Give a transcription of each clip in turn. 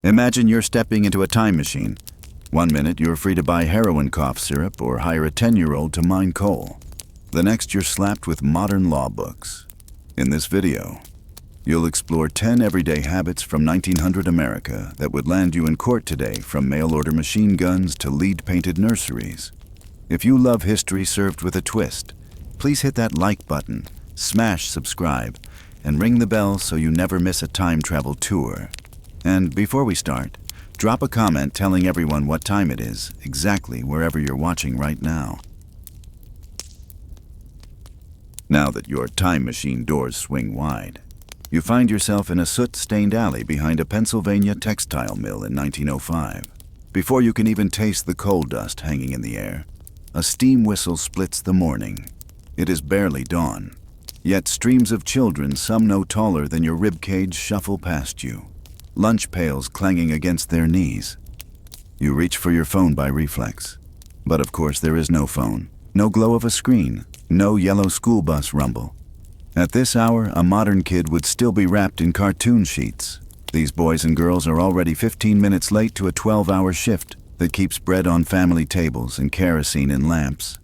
Imagine you're stepping into a time machine. 1 minute you're free to buy heroin cough syrup or hire a 10-year-old to mine coal. The next you're slapped with modern law books. In this video, you'll explore 10 everyday habits from 1900 America that would land you in court today, from mail-order machine guns to lead-painted nurseries. If you love history served with a twist, please hit that like button, smash subscribe, and ring the bell so you never miss a time travel tour. And before we start, drop a comment telling everyone what time it is, exactly wherever you're watching right now. Now that your time machine doors swing wide, you find yourself in a soot-stained alley behind a Pennsylvania textile mill in 1905. Before you can even taste the coal dust hanging in the air, a steam whistle splits the morning. It is barely dawn, yet streams of children, some no taller than your ribcage, shuffle past you, lunch pails clanging against their knees. You reach for your phone by reflex. But of course there is no phone, no glow of a screen, no yellow school bus rumble. At this hour, a modern kid would still be wrapped in cartoon sheets. These boys and girls are already 15 minutes late to a 12-hour shift that keeps bread on family tables and kerosene in lamps.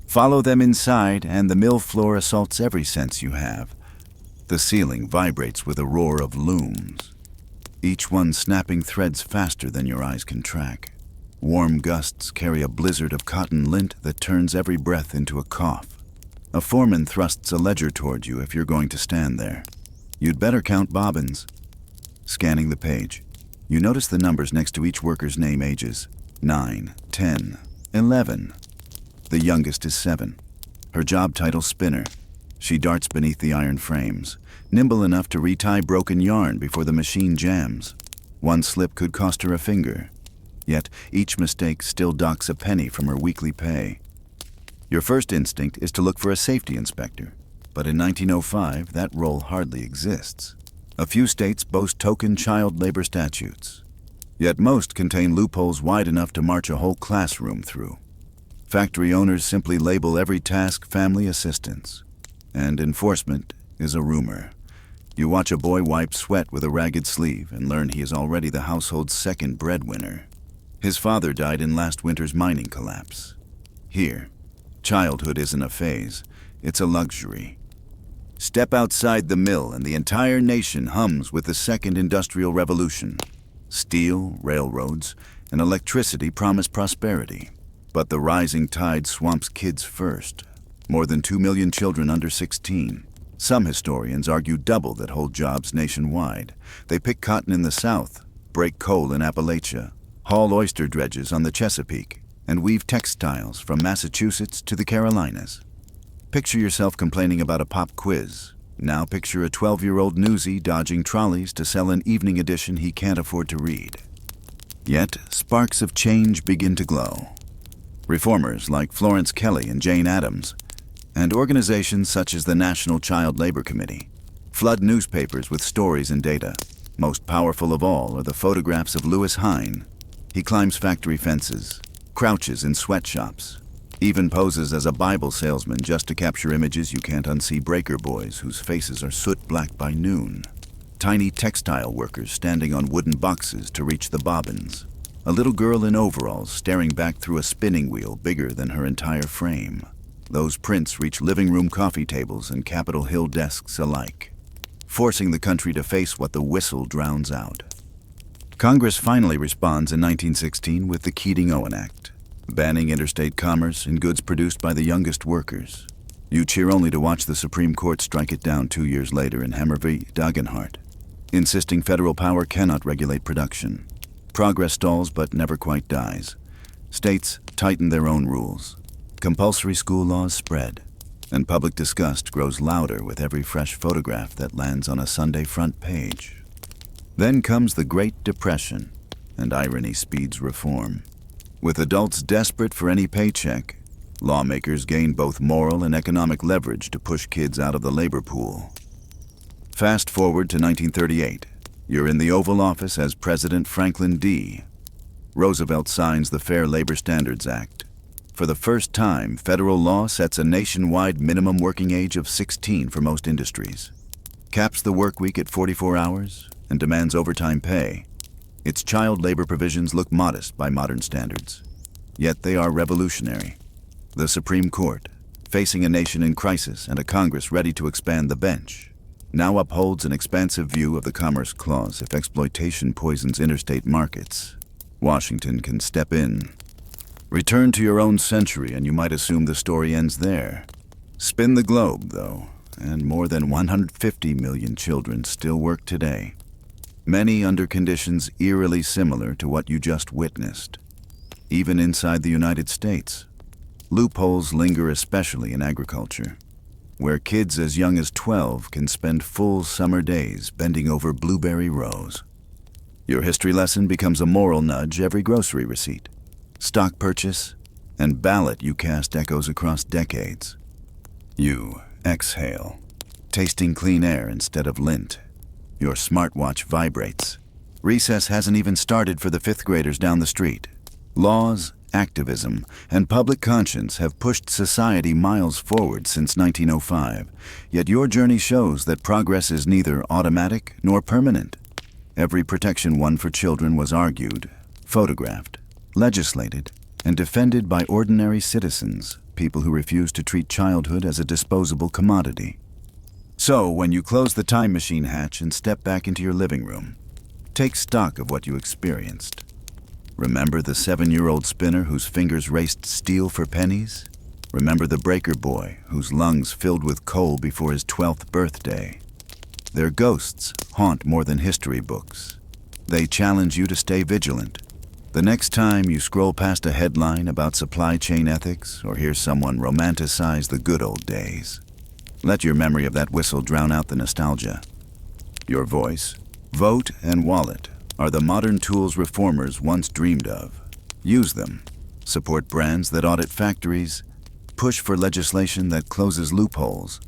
Follow them inside, and the mill floor assaults every sense you have. The ceiling vibrates with a roar of looms, each one snapping threads faster than your eyes can track. Warm gusts carry a blizzard of cotton lint that turns every breath into a cough. A foreman thrusts a ledger toward you if you're going to stand there. You'd better count bobbins. Scanning the page, you notice the numbers next to each worker's name: ages 9, 10, 11. The youngest is 7. Her job title: spinner. She darts beneath the iron frames, nimble enough to retie broken yarn before the machine jams. One slip could cost her a finger. Yet each mistake still docks a penny from her weekly pay. Your first instinct is to look for a safety inspector, but in 1905 that role hardly exists. A few states boast token child labor statutes, yet most contain loopholes wide enough to march a whole classroom through. Factory owners simply label every task family assistance, and enforcement is a rumor. You watch a boy wipe sweat with a ragged sleeve and learn he is already the household's second breadwinner. His father died in last winter's mining collapse. Here, childhood isn't a phase, it's a luxury. Step outside the mill and the entire nation hums with the second industrial revolution. Steel, railroads, and electricity promise prosperity. But the rising tide swamps kids first. More than 2 million children under 16. Some historians argue double that hold jobs nationwide. They pick cotton in the South, break coal in Appalachia, haul oyster dredges on the Chesapeake, and weave textiles from Massachusetts to the Carolinas. Picture yourself complaining about a pop quiz. Now picture a 12-year-old newsie dodging trolleys to sell an evening edition he can't afford to read. Yet, sparks of change begin to glow. Reformers like Florence Kelley and Jane Addams, and organizations such as the National Child Labor Committee, flood newspapers with stories and data. Most powerful of all are the photographs of Louis Hine. He climbs factory fences, crouches in sweatshops, even poses as a Bible salesman just to capture images you can't unsee: breaker boys whose faces are soot black by noon, tiny textile workers standing on wooden boxes to reach the bobbins, a little girl in overalls staring back through a spinning wheel bigger than her entire frame. Those prints reach living room coffee tables and Capitol Hill desks alike, forcing the country to face what the whistle drowns out. Congress finally responds in 1916 with the Keating-Owen Act, banning interstate commerce and goods produced by the youngest workers. You cheer only to watch the Supreme Court strike it down 2 years later in Hemmer v. Dagenhart, insisting federal power cannot regulate production. Progress stalls but never quite dies. States tighten their own rules. Compulsory school laws spread, and public disgust grows louder with every fresh photograph that lands on a Sunday front page. Then comes the Great Depression, and irony speeds reform. With adults desperate for any paycheck, lawmakers gain both moral and economic leverage to push kids out of the labor pool. Fast forward to 1938. You're in the Oval Office as President Franklin D. Roosevelt signs the Fair Labor Standards Act. For the first time, federal law sets a nationwide minimum working age of 16 for most industries, caps the work week at 44 hours, and demands overtime pay. Its child labor provisions look modest by modern standards, yet they are revolutionary. The Supreme Court, facing a nation in crisis and a Congress ready to expand the bench, now upholds an expansive view of the Commerce Clause. If exploitation poisons interstate markets, Washington can step in. Return to your own century and you might assume the story ends there. Spin the globe, though, and more than 150 million children still work today, many under conditions eerily similar to what you just witnessed. Even inside the United States, loopholes linger, especially in agriculture, where kids as young as 12 can spend full summer days bending over blueberry rows. Your history lesson becomes a moral nudge every grocery receipt, stock purchase, and ballot you cast echoes across decades. You exhale, tasting clean air instead of lint. Your smartwatch vibrates. Recess hasn't even started for the fifth graders down the street. Laws, activism, and public conscience have pushed society miles forward since 1905, yet your journey shows that progress is neither automatic nor permanent. Every protection won for children was argued, photographed, legislated, and defended by ordinary citizens, people who refuse to treat childhood as a disposable commodity. So, when you close the time machine hatch and step back into your living room, take stock of what you experienced. Remember the 7-year-old spinner whose fingers raced steel for pennies? Remember the breaker boy whose lungs filled with coal before his 12th birthday? Their ghosts haunt more than history books. They challenge you to stay vigilant. The next time you scroll past a headline about supply chain ethics or hear someone romanticize the good old days, let your memory of that whistle drown out the nostalgia. Your voice, vote, and wallet are the modern tools reformers once dreamed of. Use them. Support brands that audit factories, push for legislation that closes loopholes,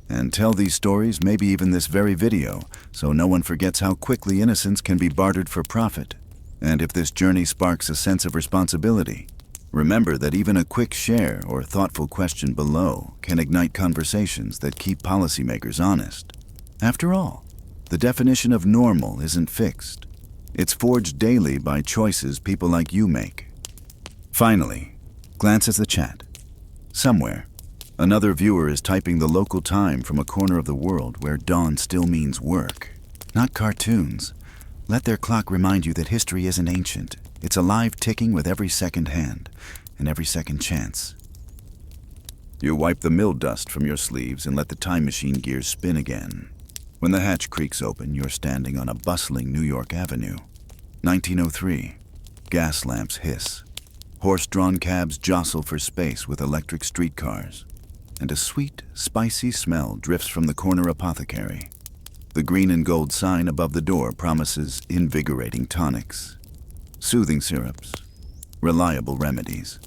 and tell these stories, maybe even this very video, so no one forgets how quickly innocence can be bartered for profit. And if this journey sparks a sense of responsibility, remember that even a quick share or thoughtful question below can ignite conversations that keep policymakers honest. After all, the definition of normal isn't fixed. It's forged daily by choices people like you make. Finally, glance at the chat. Somewhere, another viewer is typing the local time from a corner of the world where dawn still means work, not cartoons. Let their clock remind you that history isn't ancient. It's alive, ticking with every second hand and every second chance. You wipe the mill dust from your sleeves and let the time machine gears spin again. When the hatch creaks open, you're standing on a bustling New York avenue. 1903. Gas lamps hiss. Horse-drawn cabs jostle for space with electric streetcars. And a sweet, spicy smell drifts from the corner apothecary. The green and gold sign above the door promises invigorating tonics, soothing syrups, reliable remedies.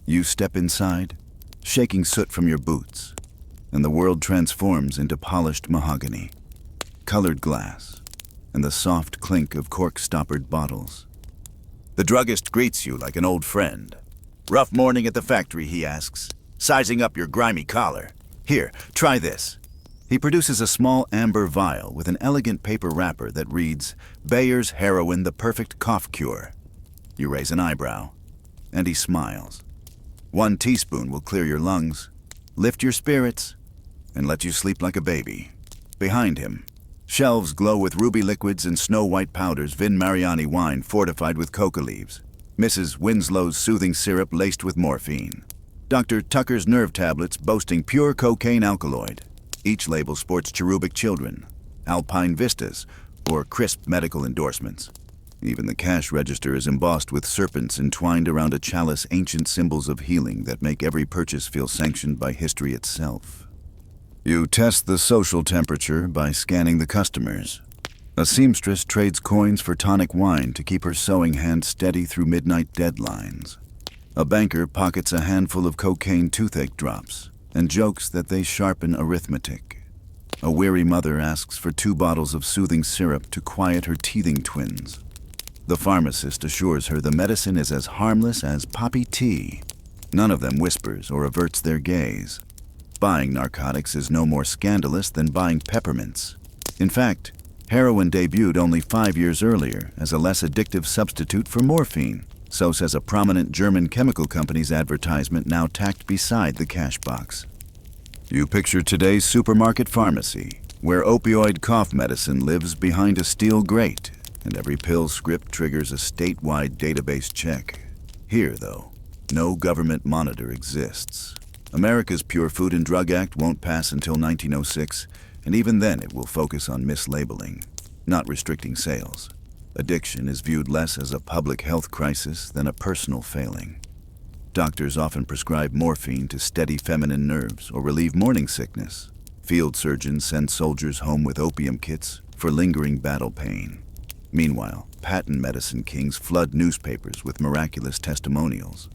You step inside, shaking soot from your boots, and the world transforms into polished mahogany, colored glass, and the soft clink of cork-stoppered bottles. The druggist greets you like an old friend. "Rough morning at the factory," he asks, sizing up your grimy collar. "Here, try this." He produces a small amber vial with an elegant paper wrapper that reads, "Bayer's Heroin, the perfect cough cure." You raise an eyebrow, and he smiles. 1 teaspoon will clear your lungs, lift your spirits, and let you sleep like a baby. Behind him, shelves glow with ruby liquids and snow-white powders, Vin Mariani wine fortified with coca leaves, Mrs. Winslow's soothing syrup laced with morphine, Dr. Tucker's nerve tablets boasting pure cocaine alkaloid. Each label sports cherubic children, alpine vistas, or crisp medical endorsements. Even the cash register is embossed with serpents entwined around a chalice, ancient symbols of healing that make every purchase feel sanctioned by history itself. You test the social temperature by scanning the customers. A seamstress trades coins for tonic wine to keep her sewing hand steady through midnight deadlines. A banker pockets a handful of cocaine toothache drops and jokes that they sharpen arithmetic. A weary mother asks for 2 bottles of soothing syrup to quiet her teething twins. The pharmacist assures her the medicine is as harmless as poppy tea. None of them whispers or averts their gaze. Buying narcotics is no more scandalous than buying peppermints. In fact, Heroin debuted only 5 years earlier as a less addictive substitute for morphine, so says a prominent German chemical company's advertisement now tacked beside the cash box. You picture today's supermarket pharmacy, where opioid cough medicine lives behind a steel grate, and every pill script triggers a statewide database check. Here, though, no government monitor exists. America's Pure Food and Drug Act won't pass until 1906, and even then it will focus on mislabeling, not restricting sales. Addiction is viewed less as a public health crisis than a personal failing. Doctors often prescribe morphine to steady feminine nerves or relieve morning sickness. Field surgeons send soldiers home with opium kits for lingering battle pain. Meanwhile, patent medicine kings flood newspapers with miraculous testimonials.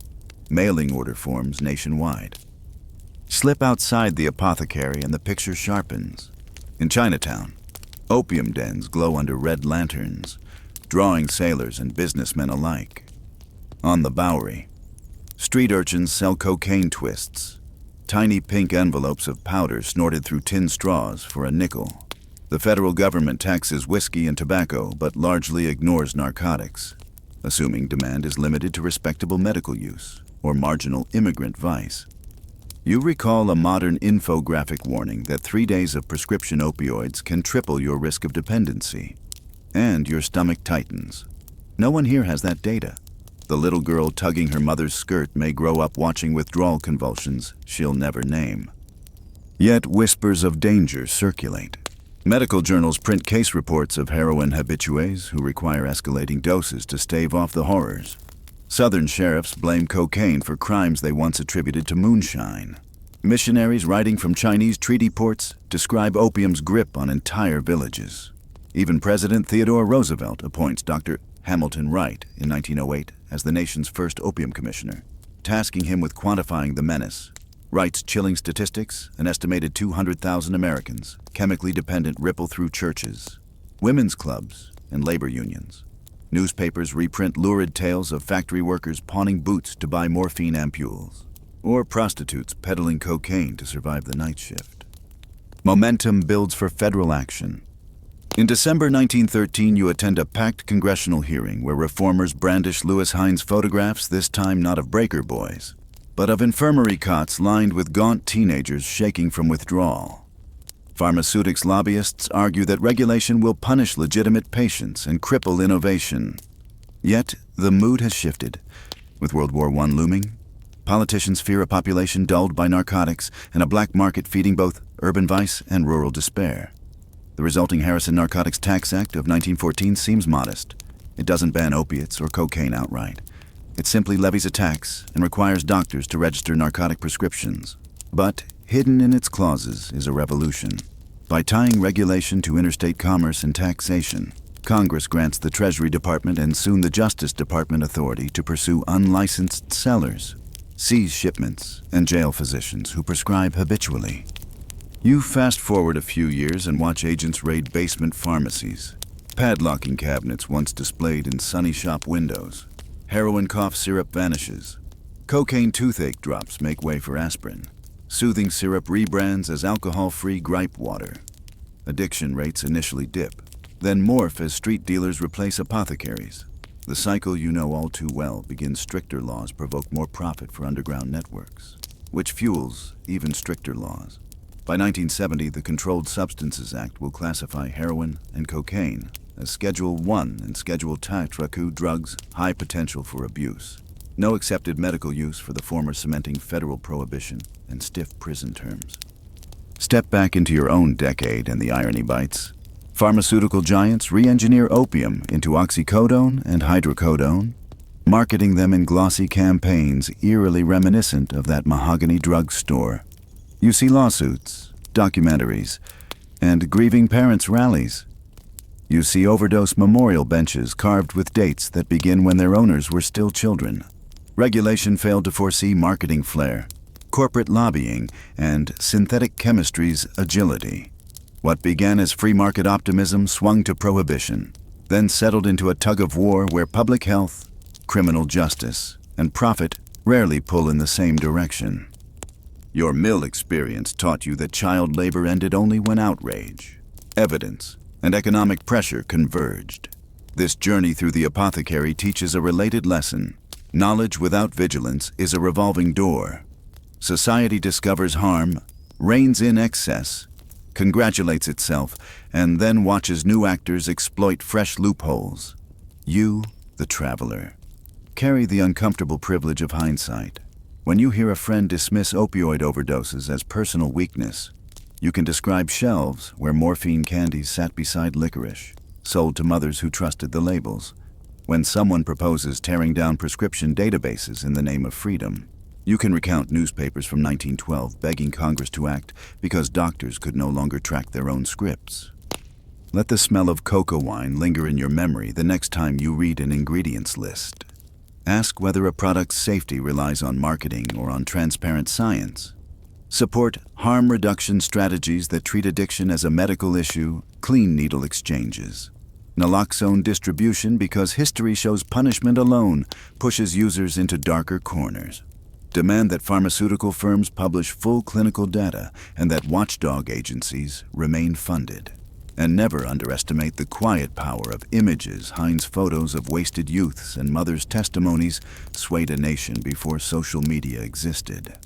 Mailing order forms nationwide. Slip outside the apothecary and the picture sharpens. In Chinatown, opium dens glow under red lanterns, drawing sailors and businessmen alike. On the Bowery, street urchins sell cocaine twists, tiny pink envelopes of powder snorted through tin straws for a nickel. The federal government taxes whiskey and tobacco, but largely ignores narcotics, assuming demand is limited to respectable medical use or marginal immigrant vice. You recall a modern infographic warning that 3 days of prescription opioids can triple your risk of dependency. And your stomach tightens. No one here has that data. The little girl tugging her mother's skirt may grow up watching withdrawal convulsions she'll never name. Yet whispers of danger circulate. Medical journals print case reports of heroin habitués who require escalating doses to stave off the horrors. Southern sheriffs blame cocaine for crimes they once attributed to moonshine. Missionaries writing from Chinese treaty ports describe opium's grip on entire villages. Even President Theodore Roosevelt appoints Dr. Hamilton Wright in 1908 as the nation's first opium commissioner, tasking him with quantifying the menace. Wright's chilling statistics: an estimated 200,000 Americans, chemically dependent, ripple through churches, women's clubs, and labor unions. Newspapers reprint lurid tales of factory workers pawning boots to buy morphine ampules, or prostitutes peddling cocaine to survive the night shift. Momentum builds for federal action. In December 1913, you attend a packed congressional hearing where reformers brandish Lewis Hines photographs, this time not of breaker boys, but of infirmary cots lined with gaunt teenagers shaking from withdrawal. Pharmaceutics lobbyists argue that regulation will punish legitimate patients and cripple innovation. Yet, the mood has shifted. With World War I looming, politicians fear a population dulled by narcotics and a black market feeding both urban vice and rural despair. The resulting Harrison Narcotics Tax Act of 1914 seems modest. It doesn't ban opiates or cocaine outright. It simply levies a tax and requires doctors to register narcotic prescriptions. But hidden in its clauses is a revolution. By tying regulation to interstate commerce and taxation, Congress grants the Treasury Department and soon the Justice Department authority to pursue unlicensed sellers, seize shipments, and jail physicians who prescribe habitually. You fast forward a few years and watch agents raid basement pharmacies, padlocking cabinets once displayed in sunny shop windows. Heroin cough syrup vanishes. Cocaine toothache drops make way for aspirin. Soothing syrup rebrands as alcohol-free gripe water. Addiction rates initially dip, then morph as street dealers replace apothecaries. The cycle you know all too well begins. Stricter laws provoke more profit for underground networks, which fuels even stricter laws. By 1970, the Controlled Substances Act will classify heroin and cocaine as Schedule I and Schedule II drugs, high potential for abuse. No accepted medical use for the former, cementing federal prohibition and stiff prison terms. Step back into your own decade and the irony bites. Pharmaceutical giants re-engineer opium into oxycodone and hydrocodone, marketing them in glossy campaigns eerily reminiscent of that mahogany drug store. You see lawsuits, documentaries, and grieving parents' rallies. You see overdose memorial benches carved with dates that begin when their owners were still children. Regulation failed to foresee marketing flair, corporate lobbying, and synthetic chemistry's agility. What began as free market optimism swung to prohibition, then settled into a tug-of-war where public health, criminal justice, and profit rarely pull in the same direction. Your mill experience taught you that child labor ended only when outrage, evidence, and economic pressure converged. This journey through the apothecary teaches a related lesson. Knowledge without vigilance is a revolving door. Society discovers harm, reins in excess, congratulates itself, and then watches new actors exploit fresh loopholes. You, the traveler, carry the uncomfortable privilege of hindsight. When you hear a friend dismiss opioid overdoses as personal weakness, you can describe shelves where morphine candies sat beside licorice, sold to mothers who trusted the labels. When someone proposes tearing down prescription databases in the name of freedom, you can recount newspapers from 1912 begging Congress to act because doctors could no longer track their own scripts. Let the smell of cocoa wine linger in your memory the next time you read an ingredients list. Ask whether a product's safety relies on marketing or on transparent science. Support harm reduction strategies that treat addiction as a medical issue, clean needle exchanges. Naloxone distribution because history shows punishment alone pushes users into darker corners. Demand that pharmaceutical firms publish full clinical data and that watchdog agencies remain funded. And never underestimate the quiet power of images. Heinz photos of wasted youths and mothers' testimonies swayed a nation before social media existed.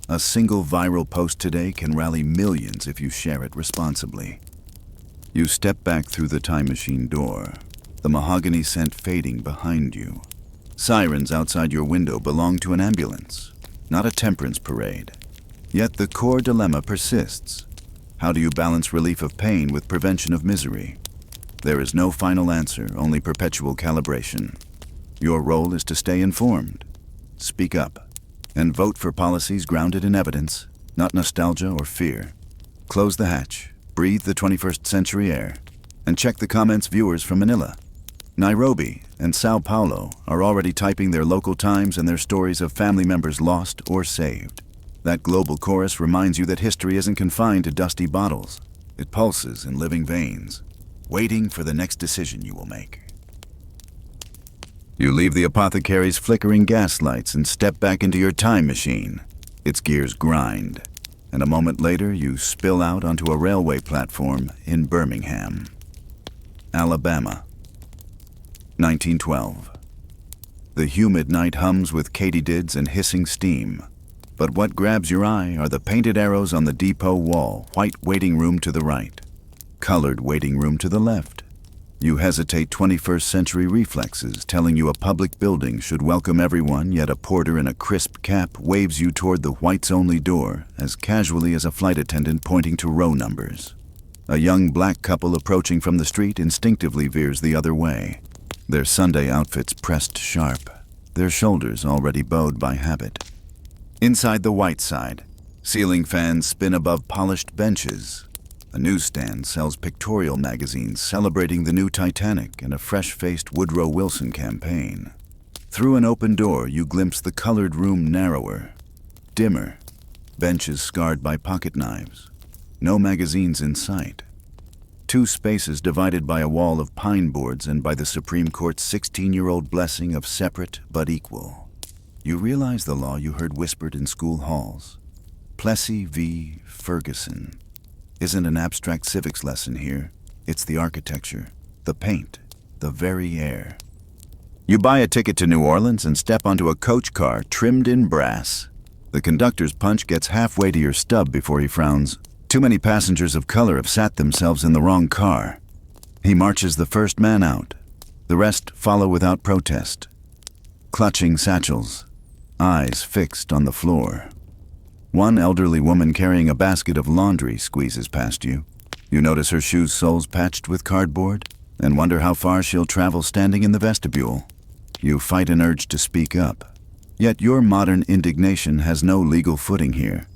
A single viral post today can rally millions if you share it responsibly. You step back through the time machine door, the mahogany scent fading behind you. Sirens outside your window belong to an ambulance, not a temperance parade. Yet the core dilemma persists. How do you balance relief of pain with prevention of misery? There is no final answer, only perpetual calibration. Your role is to stay informed, speak up, and vote for policies grounded in evidence, not nostalgia or fear. Close the hatch, breathe the 21st century air, and check the comments. Viewers from Manila, Nairobi, and Sao Paulo are already typing their local times and their stories of family members lost or saved. That global chorus reminds you that history isn't confined to dusty bottles. It pulses in living veins, waiting for the next decision you will make. You leave the apothecary's flickering gaslights and step back into your time machine. Its gears grind, and a moment later you spill out onto a railway platform in Birmingham, Alabama. 1912. The humid night hums with katydids and hissing steam. But what grabs your eye are the painted arrows on the depot wall, white waiting room to the right, colored waiting room to the left. You hesitate. 21st century reflexes telling you a public building should welcome everyone, yet a porter in a crisp cap waves you toward the whites-only door as casually as a flight attendant pointing to row numbers. A young black couple approaching from the street instinctively veers the other way, their Sunday outfits pressed sharp, their shoulders already bowed by habit. Inside the white side, ceiling fans spin above polished benches. A newsstand sells pictorial magazines celebrating the new Titanic and a fresh-faced Woodrow Wilson campaign. Through an open door, you glimpse the colored room narrower, dimmer, benches scarred by pocket knives. No magazines in sight. Two spaces divided by a wall of pine boards and by the Supreme Court's 16-year-old blessing of separate but equal. You realize the law you heard whispered in school halls. Plessy v. Ferguson isn't an abstract civics lesson here. It's the architecture, the paint, the very air. You buy a ticket to New Orleans and step onto a coach car trimmed in brass. The conductor's punch gets halfway to your stub before he frowns. Too many passengers of color have sat themselves in the wrong car. He marches the first man out. The rest follow without protest, clutching satchels, eyes fixed on the floor. One elderly woman carrying a basket of laundry squeezes past you. You notice her shoes' soles patched with cardboard and wonder how far she'll travel standing in the vestibule. You fight an urge to speak up. Yet your modern indignation has no legal footing here.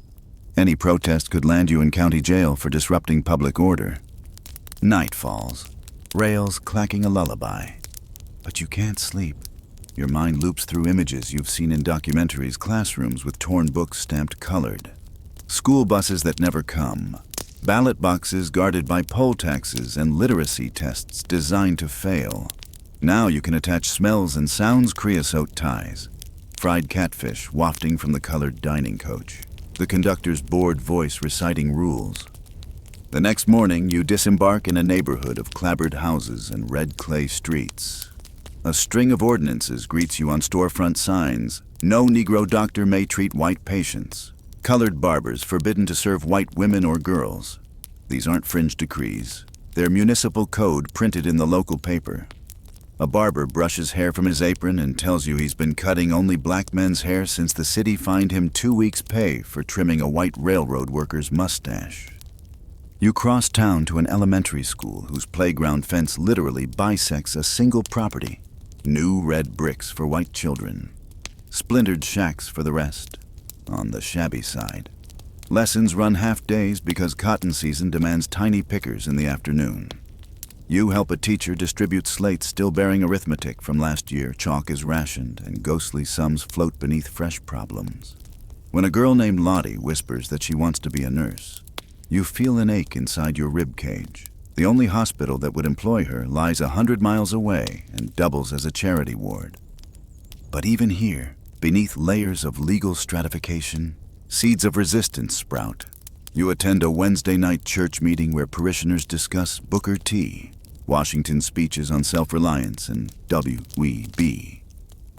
Any protest could land you in county jail for disrupting public order. Night falls, rails clacking a lullaby. But you can't sleep. Your mind loops through images you've seen in documentaries, classrooms with torn books stamped colored, school buses that never come, ballot boxes guarded by poll taxes, and literacy tests designed to fail. Now you can attach smells and sounds. Creosote ties, fried catfish wafting from the colored dining coach, the conductor's bored voice reciting rules. The next morning, you disembark in a neighborhood of clapboard houses and red clay streets. A string of ordinances greets you on storefront signs. No Negro doctor may treat white patients. Colored barbers forbidden to serve white women or girls. These aren't fringe decrees. They're municipal code printed in the local paper. A barber brushes hair from his apron and tells you he's been cutting only black men's hair since the city fined him 2 weeks' pay for trimming a white railroad worker's mustache. You cross town to an elementary school whose playground fence literally bisects a single property. New red bricks for white children. Splintered shacks for the rest. On the shabby side. Lessons run half days because cotton season demands tiny pickers in the afternoon. You help a teacher distribute slates still bearing arithmetic from last year. Chalk is rationed and ghostly sums float beneath fresh problems. When a girl named Lottie whispers that she wants to be a nurse, you feel an ache inside your rib cage. The only hospital that would employ her lies 100 miles away and doubles as a charity ward. But even here, beneath layers of legal stratification, seeds of resistance sprout. You attend a Wednesday night church meeting where parishioners discuss Booker T, Washington's speeches on self-reliance, and W.E.B.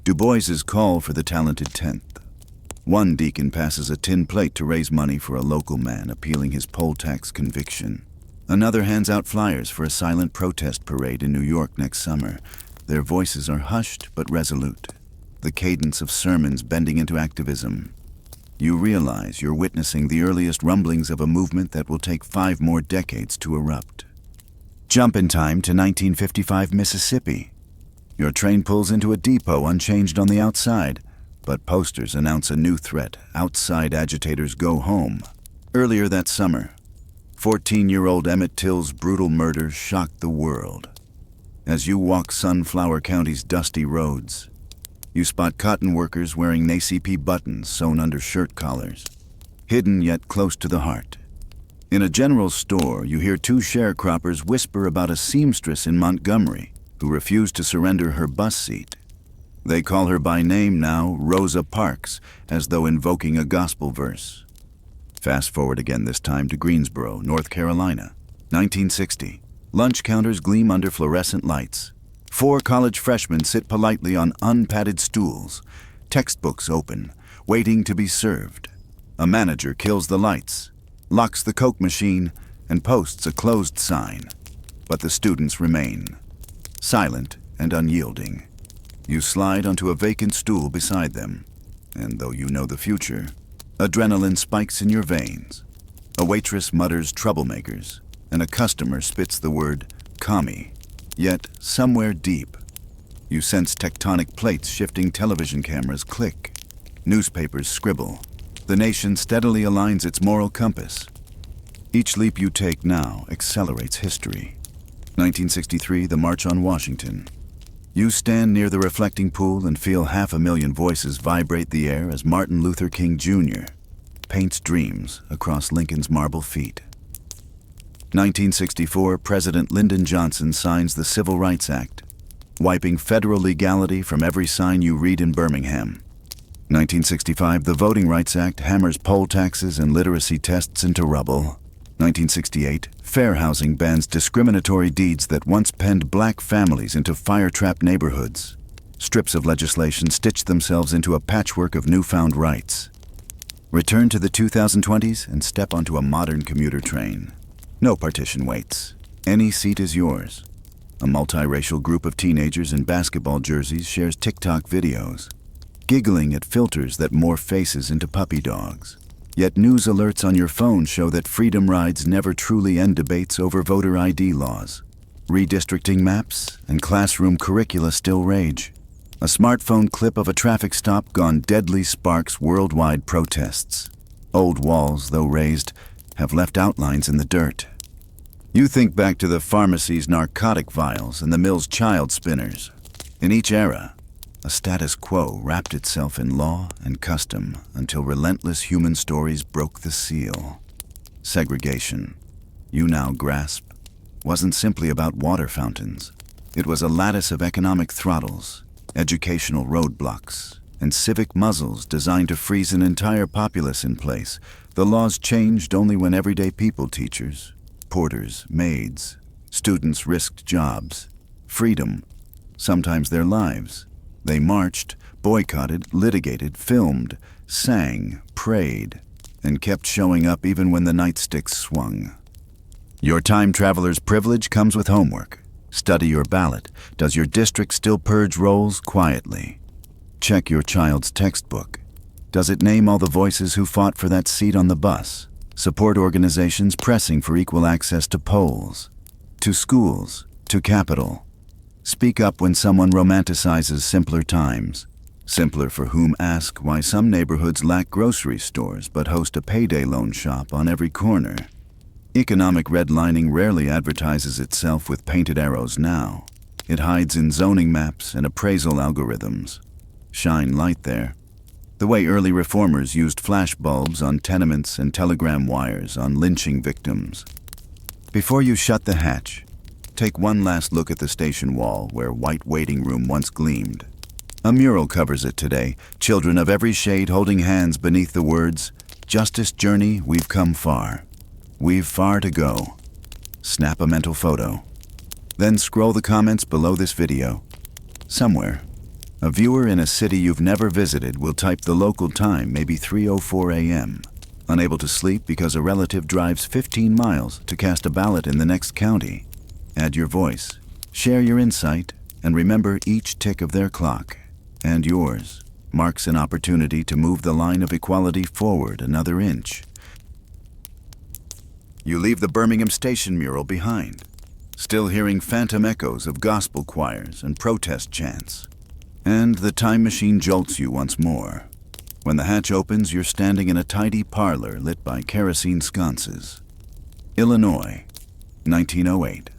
Du Bois's call for the talented 10th. One deacon passes a tin plate to raise money for a local man appealing his poll tax conviction. Another hands out flyers for a silent protest parade in New York next summer. Their voices are hushed but resolute, the cadence of sermons bending into activism. You realize you're witnessing the earliest rumblings of a movement that will take 5 more decades to erupt. Jump in time to 1955 Mississippi. Your train pulls into a depot unchanged on the outside, but posters announce a new threat. Outside agitators go home. Earlier that summer, 14-year-old Emmett Till's brutal murder shocked the world. As you walk Sunflower County's dusty roads, you spot cotton workers wearing NAACP buttons sewn under shirt collars, hidden yet close to the heart. In a general store, you hear 2 sharecroppers whisper about a seamstress in Montgomery who refused to surrender her bus seat. They call her by name now, Rosa Parks, as though invoking a gospel verse. Fast forward again this time to Greensboro, North Carolina, 1960. Lunch counters gleam under fluorescent lights. 4 college freshmen sit politely on unpadded stools, textbooks open, waiting to be served. A manager kills the lights, locks the Coke machine, and posts a closed sign. But the students remain, silent and unyielding. You slide onto a vacant stool beside them, and though you know the future, adrenaline spikes in your veins. A waitress mutters troublemakers, and a customer spits the word commie. Yet, somewhere deep, you sense tectonic plates shifting. Television cameras click. Newspapers scribble. The nation steadily aligns its moral compass. Each leap you take now accelerates history. 1963, the March on Washington. You stand near the reflecting pool and feel 500,000 voices vibrate the air as Martin Luther King Jr. paints dreams across Lincoln's marble feet. 1964, President Lyndon Johnson signs the Civil Rights Act, wiping federal legality from every sign you read in Birmingham. 1965, the Voting Rights Act hammers poll taxes and literacy tests into rubble. 1968, fair housing bans discriminatory deeds that once penned black families into fire-trapped neighborhoods. Strips of legislation stitch themselves into a patchwork of newfound rights. Return to the 2020s and step onto a modern commuter train. No partition waits. Any seat is yours. A multiracial group of teenagers in basketball jerseys shares TikTok videos, giggling at filters that morph faces into puppy dogs. Yet news alerts on your phone show that freedom rides never truly end debates over voter ID laws. Redistricting maps and classroom curricula still rage. A smartphone clip of a traffic stop gone deadly sparks worldwide protests. Old walls, though raised, have left outlines in the dirt. You think back to the pharmacy's narcotic vials and the mill's child spinners. In each era, a status quo wrapped itself in law and custom until relentless human stories broke the seal. Segregation, you now grasp, wasn't simply about water fountains. It was a lattice of economic throttles, educational roadblocks, and civic muzzles designed to freeze an entire populace in place. The laws changed only when everyday people, teachers, porters, maids. Students risked jobs, freedom, sometimes their lives. They marched, boycotted, litigated, filmed, sang, prayed, and kept showing up even when the nightsticks swung. Your time traveler's privilege comes with homework. Study your ballot. Does your district still purge rolls quietly? Check your child's textbook. Does it name all the voices who fought for that seat on the bus? Support organizations pressing for equal access to polls, to schools, to capital. Speak up when someone romanticizes simpler times. Simpler for whom ask why some neighborhoods lack grocery stores but host a payday loan shop on every corner. Economic redlining rarely advertises itself with painted arrows now. It hides in zoning maps and appraisal algorithms. Shine light there. The way early reformers used flash bulbs on tenements and telegram wires on lynching victims. Before you shut the hatch, take one last look at the station wall where white waiting room once gleamed. A mural covers it today, children of every shade holding hands beneath the words, "Justice Journey, we've come far. We've far to go." Snap a mental photo. Then scroll the comments below this video. Somewhere, a viewer in a city you've never visited will type the local time, maybe 3:04 a.m., unable to sleep because a relative drives 15 miles to cast a ballot in the next county. Add your voice, share your insight, and remember each tick of their clock, and yours, marks an opportunity to move the line of equality forward another inch. You leave the Birmingham station mural behind, still hearing phantom echoes of gospel choirs and protest chants. And the time machine jolts you once more. When the hatch opens, you're standing in a tidy parlor lit by kerosene sconces. Illinois, 1908.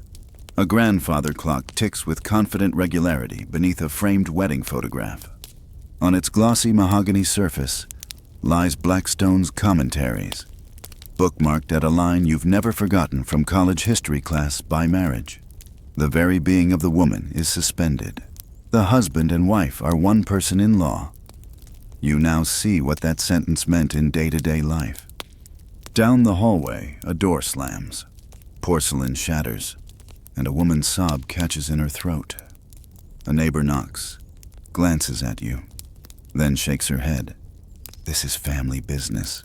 A grandfather clock ticks with confident regularity beneath a framed wedding photograph. On its glossy mahogany surface lies Blackstone's Commentaries, bookmarked at a line you've never forgotten from college history class by marriage. The very being of the woman is suspended. The husband and wife are one person in law. You now see what that sentence meant in day-to-day life. Down the hallway, a door slams. Porcelain shatters, and a woman's sob catches in her throat. A neighbor knocks, glances at you, then shakes her head. This is family business.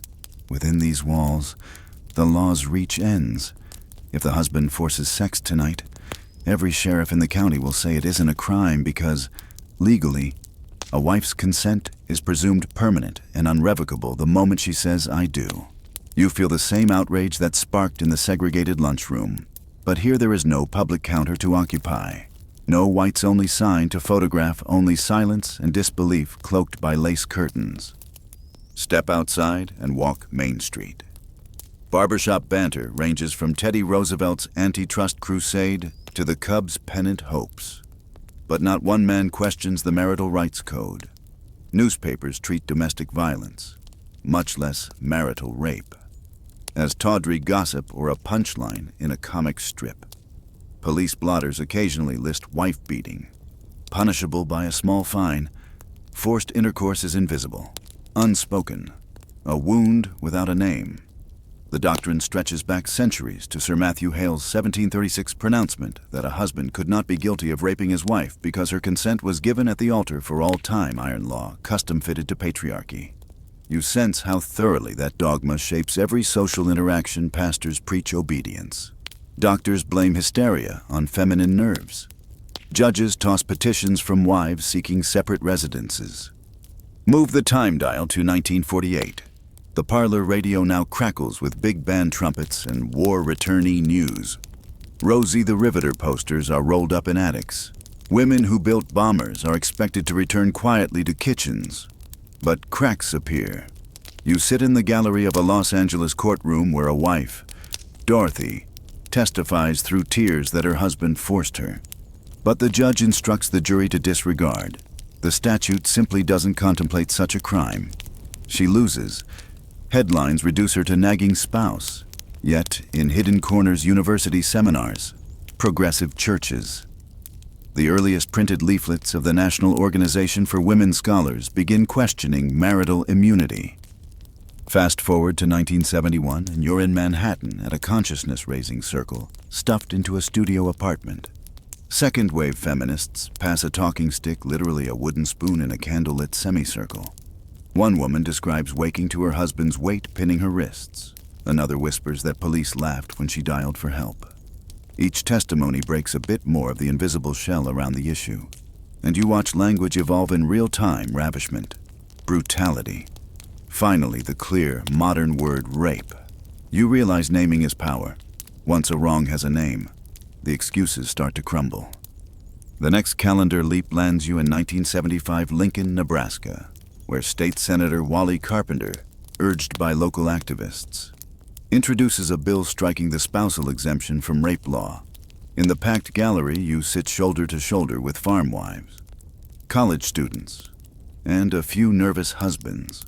Within these walls, the law's reach ends. If the husband forces sex tonight, every sheriff in the county will say it isn't a crime because, legally, a wife's consent is presumed permanent and unrevocable the moment she says, "I do." You feel the same outrage that sparked in the segregated lunchroom. But here there is no public counter to occupy. No whites-only sign to photograph, only silence and disbelief cloaked by lace curtains. Step outside and walk Main Street. Barbershop banter ranges from Teddy Roosevelt's antitrust crusade to the Cubs' pennant hopes. But not one man questions the marital rights code. Newspapers treat domestic violence, much less marital rape, as tawdry gossip or a punchline in a comic strip. Police blotters occasionally list wife beating. Punishable by a small fine, forced intercourse is invisible, unspoken, a wound without a name. The doctrine stretches back centuries to Sir Matthew Hale's 1736 pronouncement that a husband could not be guilty of raping his wife because her consent was given at the altar for all time, iron law, custom fitted to patriarchy. You sense how thoroughly that dogma shapes every social interaction. Pastors preach obedience. Doctors blame hysteria on feminine nerves. Judges toss petitions from wives seeking separate residences. Move the time dial to 1948. The parlor radio now crackles with big band trumpets and war returnee news. Rosie the Riveter posters are rolled up in attics. Women who built bombers are expected to return quietly to kitchens. But cracks appear. You sit in the gallery of a Los Angeles courtroom where a wife, Dorothy, testifies through tears that her husband forced her. But the judge instructs the jury to disregard. The statute simply doesn't contemplate such a crime. She loses. Headlines reduce her to nagging spouse. Yet, in hidden corners university seminars, progressive churches, the earliest printed leaflets of the National Organization for Women Scholars begin questioning marital immunity. Fast forward to 1971, and you're in Manhattan at a consciousness-raising circle, stuffed into a studio apartment. Second-wave feminists pass a talking stick, literally a wooden spoon in a candlelit semicircle. One woman describes waking to her husband's weight pinning her wrists. Another whispers that police laughed when she dialed for help. Each testimony breaks a bit more of the invisible shell around the issue. And you watch language evolve in real time: ravishment, brutality. Finally, the clear, modern word rape. You realize naming is power. Once a wrong has a name, the excuses start to crumble. The next calendar leap lands you in 1975 Lincoln, Nebraska, where State Senator Wally Carpenter, urged by local activists, introduces a bill striking the spousal exemption from rape law. In the packed gallery, you sit shoulder to shoulder with farm wives, college students, and a few nervous husbands.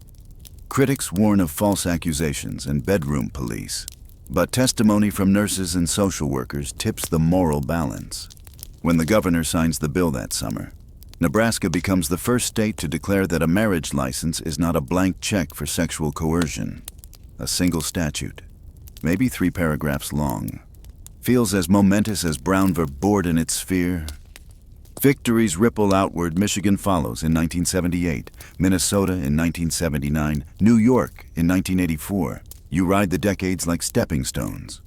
Critics warn of false accusations and bedroom police, but testimony from nurses and social workers tips the moral balance. When the governor signs the bill that summer, Nebraska becomes the first state to declare that a marriage license is not a blank check for sexual coercion. A single statute, maybe 3 paragraphs long, feels as momentous as Brown v. Board in its sphere. Victories ripple outward. Michigan follows in 1978, Minnesota in 1979, New York in 1984. You ride the decades like stepping stones.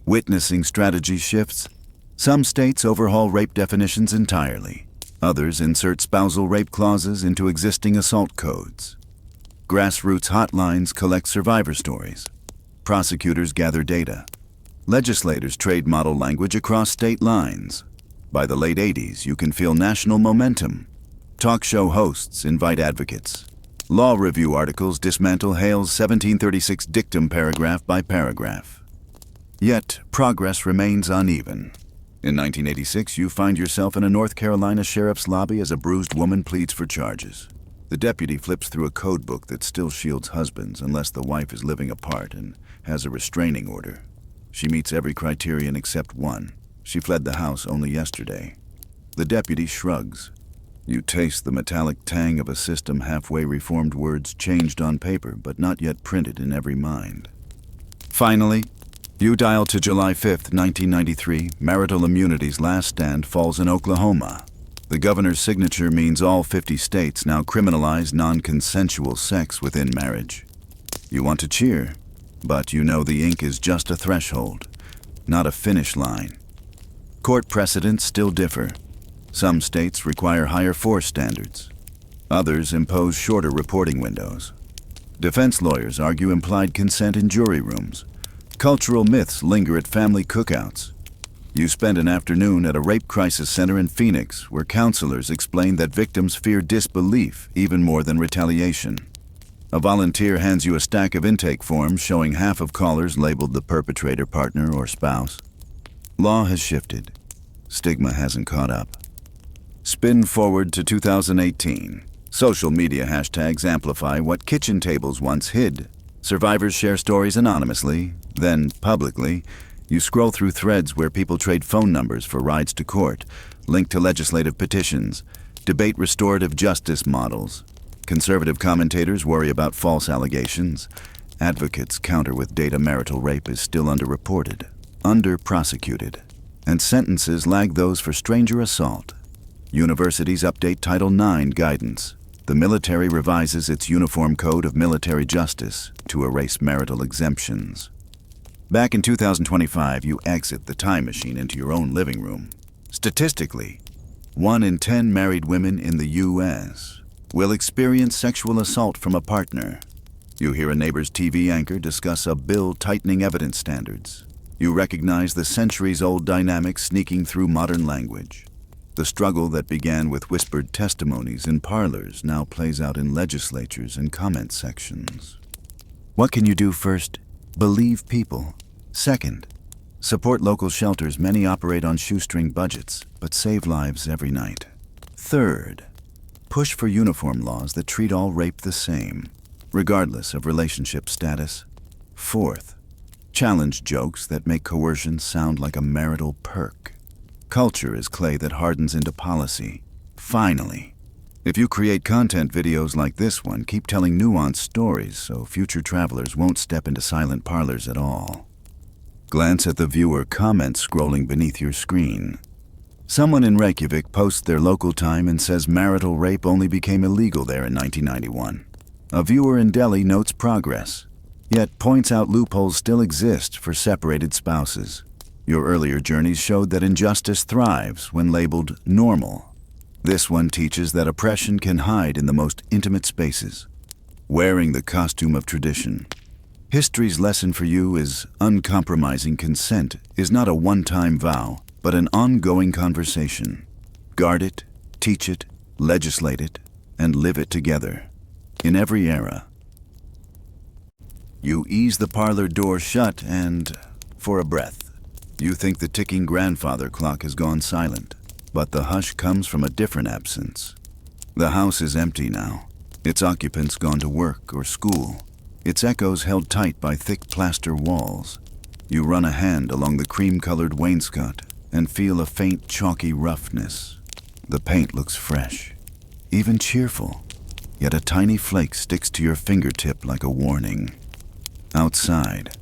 Witnessing strategy shifts. Some states overhaul rape definitions entirely. Others insert spousal rape clauses into existing assault codes. Grassroots hotlines collect survivor stories. Prosecutors gather data. Legislators trade model language across state lines. By the late 80s, you can feel national momentum. Talk show hosts invite advocates. Law review articles dismantle Hale's 1736 dictum paragraph by paragraph. Yet, progress remains uneven. In 1986, you find yourself in a North Carolina sheriff's lobby as a bruised woman pleads for charges. The deputy flips through a code book that still shields husbands unless the wife is living apart and has a restraining order. She meets every criterion except one. She fled the house only yesterday. The deputy shrugs. You taste the metallic tang of a system halfway reformed, words changed on paper but not yet printed in every mind. Finally, you dial to July 5th, 1993. Marital immunity's last stand falls in Oklahoma. The governor's signature means all 50 states now criminalize non-consensual sex within marriage. You want to cheer, but you know the ink is just a threshold, not a finish line. Court precedents still differ. Some states require higher force standards. Others impose shorter reporting windows. Defense lawyers argue implied consent in jury rooms. Cultural myths linger at family cookouts. You spend an afternoon at a rape crisis center in Phoenix, where counselors explain that victims fear disbelief even more than retaliation. A volunteer hands you a stack of intake forms showing half of callers labeled the perpetrator, partner, or spouse. Law has shifted. Stigma hasn't caught up. Spin forward to 2018. Social media hashtags amplify what kitchen tables once hid. Survivors share stories anonymously, then publicly. You scroll through threads where people trade phone numbers for rides to court, link to legislative petitions, debate restorative justice models. Conservative commentators worry about false allegations. Advocates counter with data marital rape is still underreported, under-prosecuted, and sentences lag those for stranger assault. Universities update Title IX guidance. The military revises its Uniform Code of Military Justice to erase marital exemptions. Back in 2025, you exit the time machine into your own living room. Statistically, 1 in 10 married women in the U.S. will experience sexual assault from a partner. You hear a neighbor's TV anchor discuss a bill tightening evidence standards. You recognize the centuries-old dynamics sneaking through modern language. The struggle that began with whispered testimonies in parlors now plays out in legislatures and comment sections. What can you do? First, believe people. Second, support local shelters. Many operate on shoestring budgets, but save lives every night. Third, push for uniform laws that treat all rape the same, regardless of relationship status. Fourth, challenge jokes that make coercion sound like a marital perk. Culture is clay that hardens into policy. Finally, If you create content videos like this one, keep telling nuanced stories so future travelers won't step into silent parlors at all. Glance at the viewer comments scrolling beneath your screen. Someone in Reykjavik posts their local time and says marital rape only became illegal there in 1991. A viewer in Delhi notes progress, yet points out loopholes still exist for separated spouses. Your earlier journeys showed that injustice thrives when labeled normal. This one teaches that oppression can hide in the most intimate spaces. Wearing the costume of tradition. History's lesson for you is uncompromising consent is not a one-time vow, but an ongoing conversation. Guard it, teach it, legislate it, and live it together. In every era. You ease the parlor door shut and, for a breath, you think the ticking grandfather clock has gone silent. But the hush comes from a different absence. The house is empty now, its occupants gone to work or school, its echoes held tight by thick plaster walls. You run a hand along the cream-colored wainscot and feel a faint, chalky roughness. The paint looks fresh, even cheerful, yet a tiny flake sticks to your fingertip like a warning. Outside,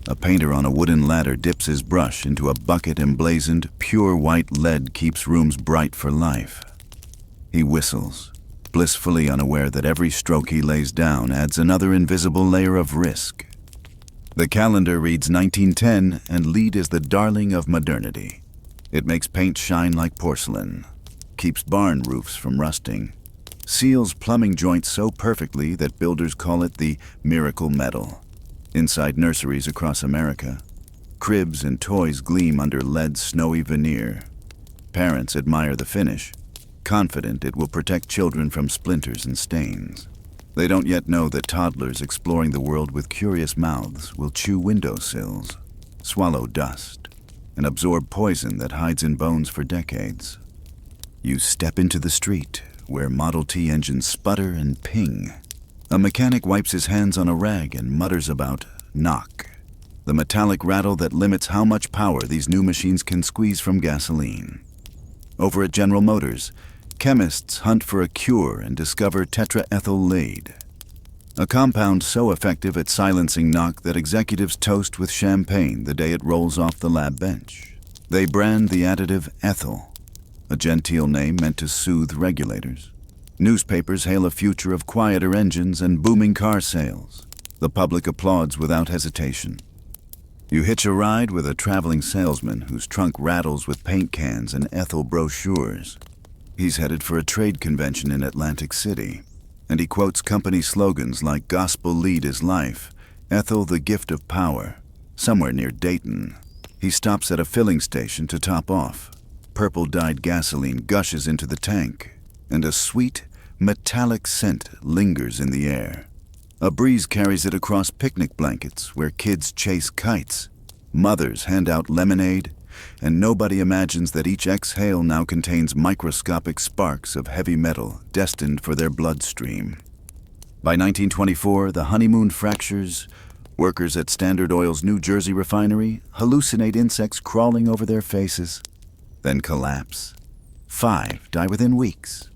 a painter on a wooden ladder dips his brush into a bucket emblazoned pure white lead keeps rooms bright for life. He whistles, blissfully unaware that every stroke he lays down adds another invisible layer of risk. The calendar reads 1910 and lead is the darling of modernity. It makes paint shine like porcelain, keeps barn roofs from rusting, seals plumbing joints so perfectly that builders call it the miracle metal. Inside nurseries across America, cribs and toys gleam under lead's snowy veneer. Parents admire the finish, confident it will protect children from splinters and stains. They don't yet know that toddlers exploring the world with curious mouths will chew windowsills, swallow dust, and absorb poison that hides in bones for decades. You step into the street, where Model T engines sputter and ping. A mechanic wipes his hands on a rag and mutters about knock, the metallic rattle that limits how much power these new machines can squeeze from gasoline. Over at General Motors, chemists hunt for a cure and discover tetraethyl lead, a compound so effective at silencing knock that executives toast with champagne the day it rolls off the lab bench. They brand the additive ethyl, a genteel name meant to soothe regulators. Newspapers hail a future of quieter engines and booming car sales. The public applauds without hesitation. You hitch a ride with a traveling salesman whose trunk rattles with paint cans and ethyl brochures. He's headed for a trade convention in Atlantic City, and he quotes company slogans like "Gospel lead is life," "Ethyl the gift of power." Somewhere near Dayton, he stops at a filling station to top off. Purple-dyed gasoline gushes into the tank, and a sweet, metallic scent lingers in the air. A breeze carries it across picnic blankets where kids chase kites, mothers hand out lemonade, and nobody imagines that each exhale now contains microscopic sparks of heavy metal destined for their bloodstream. By 1924, the honeymoon fractures. Workers at Standard Oil's New Jersey refinery hallucinate insects crawling over their faces, then collapse. 5 die within weeks.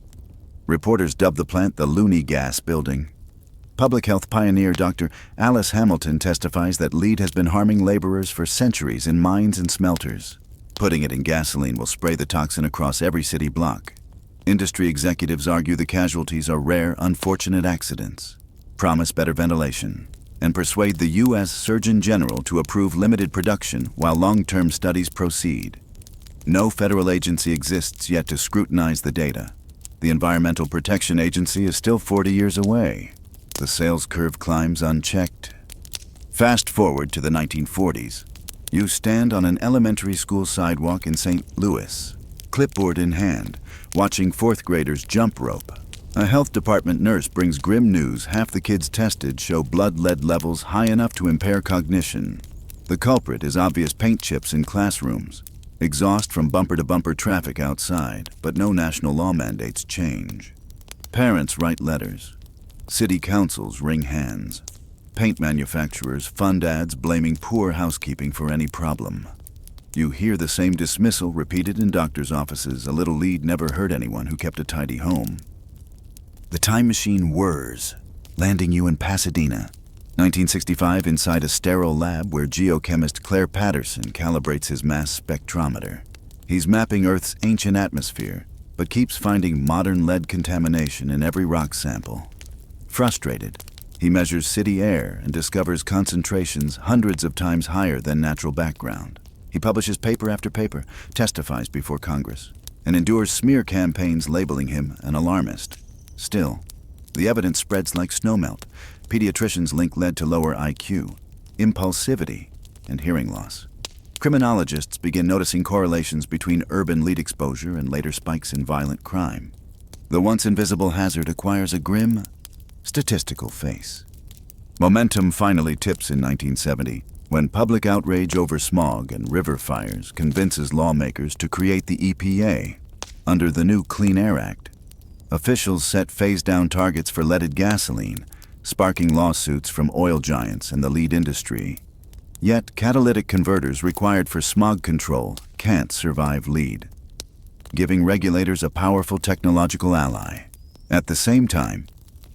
Reporters dub the plant the loony gas building. Public health pioneer Dr. Alice Hamilton testifies that lead has been harming laborers for centuries in mines and smelters. Putting it in gasoline will spray the toxin across every city block. Industry executives argue the casualties are rare, unfortunate accidents, promise better ventilation, and persuade the U.S. Surgeon General to approve limited production while long-term studies proceed. No federal agency exists yet to scrutinize the data. The Environmental Protection Agency is still 40 years away. The sales curve climbs unchecked. Fast forward to the 1940s. You stand on an elementary school sidewalk in St. Louis, clipboard in hand, watching 4th graders jump rope. A health department nurse brings grim news half the kids tested show blood lead levels high enough to impair cognition. The culprit is obvious paint chips in classrooms, exhaust from bumper-to-bumper traffic outside, but no national law mandates change. Parents write letters. City councils wring hands. Paint manufacturers fund ads blaming poor housekeeping for any problem. You hear the same dismissal repeated in doctors' offices. A little lead never hurt anyone who kept a tidy home. The time machine whirs, landing you in Pasadena, 1965, inside a sterile lab where geochemist Claire Patterson calibrates his mass spectrometer. He's mapping Earth's ancient atmosphere, but keeps finding modern lead contamination in every rock sample. Frustrated, he measures city air and discovers concentrations hundreds of times higher than natural background. He publishes paper after paper, testifies before Congress, and endures smear campaigns labeling him an alarmist. Still, the evidence spreads like snowmelt. Pediatricians link lead to lower IQ, impulsivity, and hearing loss. Criminologists begin noticing correlations between urban lead exposure and later spikes in violent crime. The once invisible hazard acquires a grim, statistical face. Momentum finally tips in 1970 when public outrage over smog and river fires convinces lawmakers to create the EPA. Under the new Clean Air Act, officials set phase-down targets for leaded gasoline, sparking lawsuits from oil giants and the lead industry. Yet, catalytic converters required for smog control can't survive lead, giving regulators a powerful technological ally. At the same time,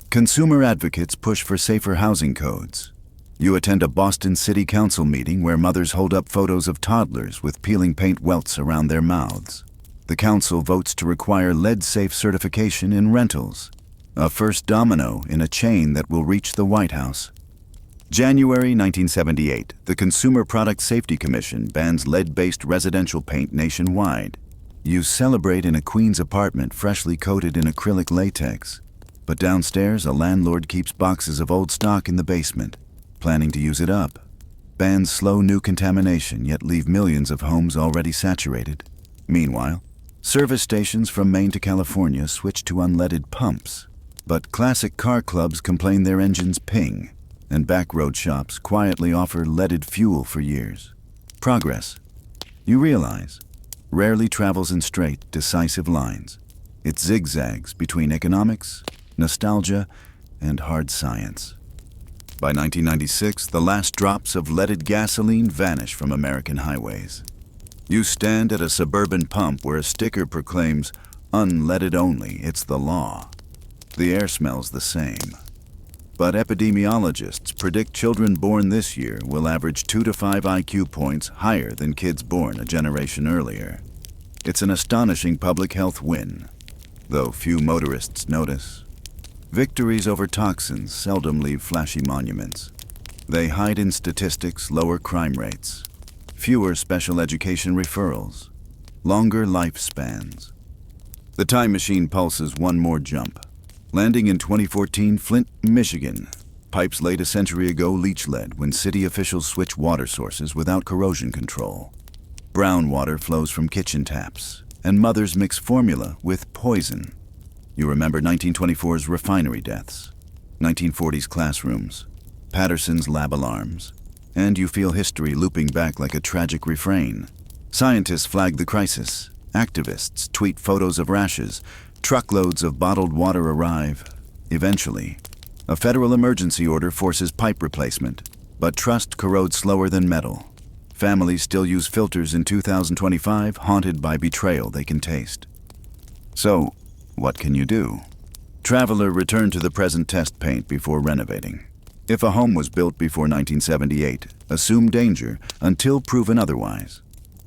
consumer advocates push for safer housing codes. You attend a Boston City Council meeting where mothers hold up photos of toddlers with peeling paint welts around their mouths. The council votes to require lead-safe certification in rentals, a first domino in a chain that will reach the White House. January 1978, the Consumer Product Safety Commission bans lead-based residential paint nationwide. You celebrate in a Queens apartment freshly coated in acrylic latex. But downstairs, a landlord keeps boxes of old stock in the basement, planning to use it up. Bans slow new contamination, yet leave millions of homes already saturated. Meanwhile, service stations from Maine to California switch to unleaded pumps. But classic car clubs complain their engines ping, and backroad shops quietly offer leaded fuel for years. Progress, you realize, rarely travels in straight, decisive lines. It zigzags between economics, nostalgia, and hard science. By 1996, the last drops of leaded gasoline vanish from American highways. You stand at a suburban pump where a sticker proclaims, "Unleaded only, it's the law." The air smells the same. But epidemiologists predict children born this year will average 2 to 5 IQ points higher than kids born a generation earlier. It's an astonishing public health win, though few motorists notice. Victories over toxins seldom leave flashy monuments. They hide in statistics, lower crime rates, fewer special education referrals, longer lifespans. The time machine pulses one more jump. Landing in 2014, Flint, Michigan. Pipes laid a century ago leach lead when city officials switch water sources without corrosion control. Brown water flows from kitchen taps, and mothers mix formula with poison. You remember 1924's refinery deaths, 1940's classrooms, Patterson's lab alarms, and you feel history looping back like a tragic refrain. Scientists flag the crisis. Activists tweet photos of rashes. Truckloads of bottled water arrive. Eventually, a federal emergency order forces pipe replacement, but trust corrodes slower than metal. Families still use filters in 2025, haunted by betrayal they can taste. So, what can you do? Traveler, return to the present test paint before renovating. If a home was built before 1978, assume danger until proven otherwise.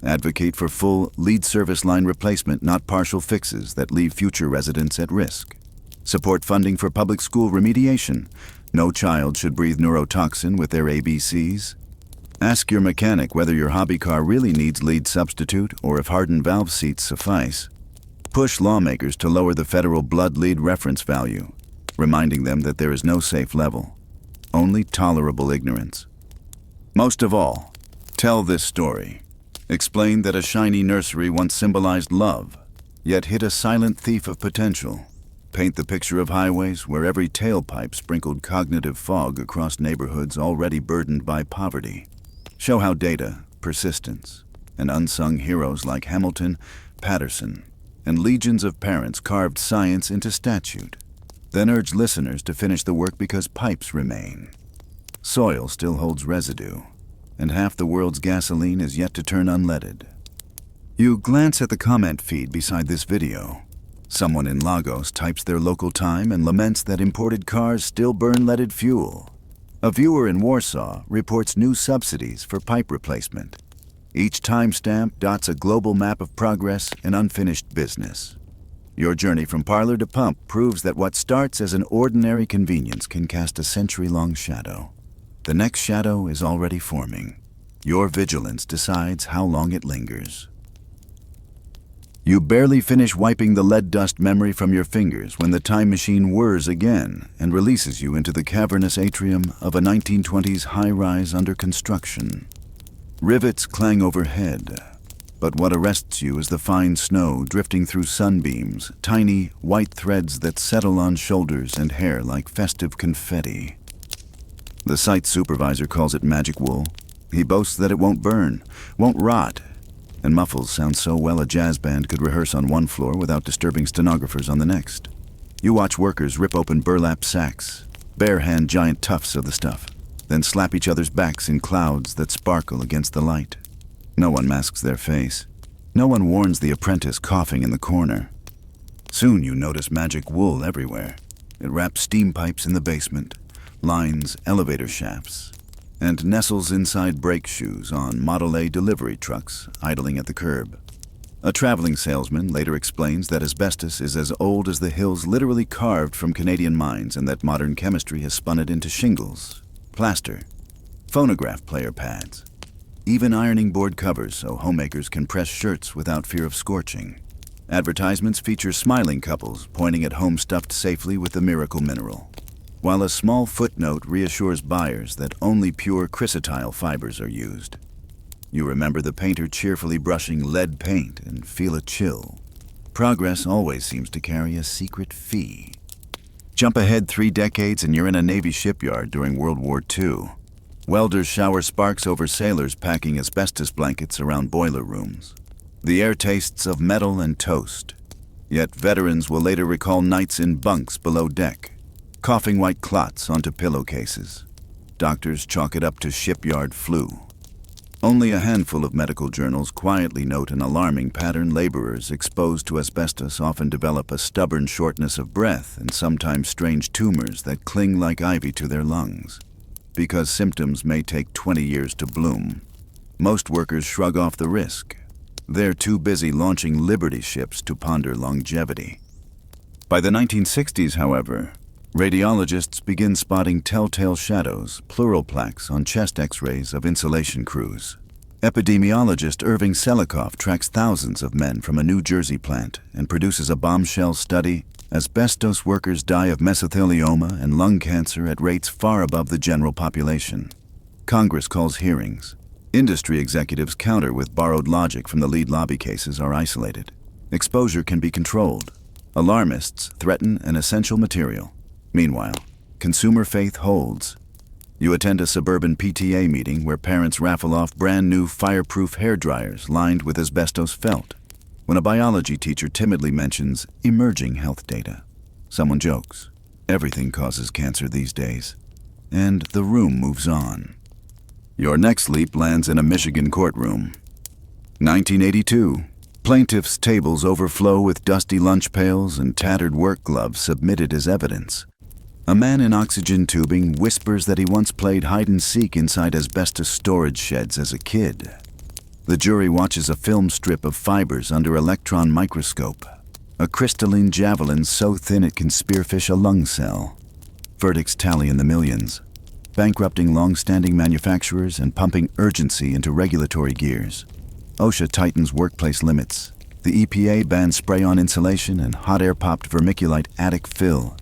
Advocate for full lead service line replacement, not partial fixes that leave future residents at risk. Support funding for public school remediation. No child should breathe neurotoxin with their ABCs. Ask your mechanic whether your hobby car really needs lead substitute or if hardened valve seats suffice. Push lawmakers to lower the federal blood lead reference value, reminding them that there is no safe level, only tolerable ignorance. Most of all, tell this story. Explain that a shiny nursery once symbolized love, yet hid a silent thief of potential. Paint the picture of highways where every tailpipe sprinkled cognitive fog across neighborhoods already burdened by poverty. Show how data, persistence, and unsung heroes like Hamilton, Patterson, and legions of parents carved science into statute. Then urge listeners to finish the work because pipes remain. Soil still holds residue, and half the world's gasoline is yet to turn unleaded. You glance at the comment feed beside this video. Someone in Lagos types their local time and laments that imported cars still burn leaded fuel. A viewer in Warsaw reports new subsidies for pipe replacement. Each timestamp dots a global map of progress and unfinished business. Your journey from parlor to pump proves that what starts as an ordinary convenience can cast a century-long shadow. The next shadow is already forming. Your vigilance decides how long it lingers. You barely finish wiping the lead dust memory from your fingers when the time machine whirs again and releases you into the cavernous atrium of a 1920s high-rise under construction. Rivets clang overhead, but what arrests you is the fine snow drifting through sunbeams, tiny white threads that settle on shoulders and hair like festive confetti. The site supervisor calls it magic wool. He boasts that it won't burn, won't rot, and muffles sound so well a jazz band could rehearse on one floor without disturbing stenographers on the next. You watch workers rip open burlap sacks, bare-hand giant tufts of the stuff, then slap each other's backs in clouds that sparkle against the light. No one masks their face. No one warns the apprentice coughing in the corner. Soon you notice magic wool everywhere. It wraps steam pipes in the basement, lines elevator shafts, and nestles inside brake shoes on Model A delivery trucks idling at the curb. A traveling salesman later explains that asbestos is as old as the hills literally carved from Canadian mines and that modern chemistry has spun it into shingles, plaster, phonograph player pads, even ironing board covers so homemakers can press shirts without fear of scorching. Advertisements feature smiling couples pointing at home stuffed safely with the miracle mineral, while a small footnote reassures buyers that only pure chrysotile fibers are used. You remember the painter cheerfully brushing lead paint and feel a chill. Progress always seems to carry a secret fee. Jump ahead 3 decades and you're in a Navy shipyard during World War II. Welders shower sparks over sailors packing asbestos blankets around boiler rooms. The air tastes of metal and toast. Yet veterans will later recall nights in bunks below deck, coughing white clots onto pillowcases. Doctors chalk it up to shipyard flu. Only a handful of medical journals quietly note an alarming pattern. Laborers exposed to asbestos often develop a stubborn shortness of breath and sometimes strange tumors that cling like ivy to their lungs. Because symptoms may take 20 years to bloom, most workers shrug off the risk. They're too busy launching Liberty ships to ponder longevity. By the 1960s, however, radiologists begin spotting telltale shadows, pleural plaques on chest x-rays of insulation crews. Epidemiologist Irving Selikoff tracks thousands of men from a New Jersey plant and produces a bombshell study: asbestos workers die of mesothelioma and lung cancer at rates far above the general population. Congress calls hearings. Industry executives counter with borrowed logic from the lead lobby cases are isolated. Exposure can be controlled. Alarmists threaten an essential material. Meanwhile, consumer faith holds. You attend a suburban PTA meeting where parents raffle off brand new fireproof hair dryers lined with asbestos felt. When a biology teacher timidly mentions emerging health data, someone jokes, "Everything causes cancer these days." And the room moves on. Your next leap lands in a Michigan courtroom. 1982. Plaintiffs' tables overflow with dusty lunch pails and tattered work gloves submitted as evidence. A man in oxygen tubing whispers that he once played hide-and-seek inside asbestos storage sheds as a kid. The jury watches a film strip of fibers under electron microscope, a crystalline javelin so thin it can spearfish a lung cell. Verdicts tally in the millions, bankrupting long-standing manufacturers and pumping urgency into regulatory gears. OSHA tightens workplace limits. The EPA bans spray-on insulation and hot air-popped vermiculite attic fill.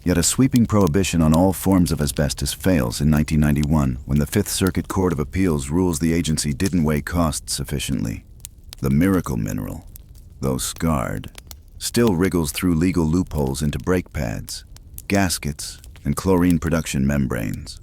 Yet a sweeping prohibition on all forms of asbestos fails in 1991 when the Fifth Circuit Court of Appeals rules the agency didn't weigh costs sufficiently. The miracle mineral, though scarred, still wriggles through legal loopholes into brake pads, gaskets, and chlorine production membranes.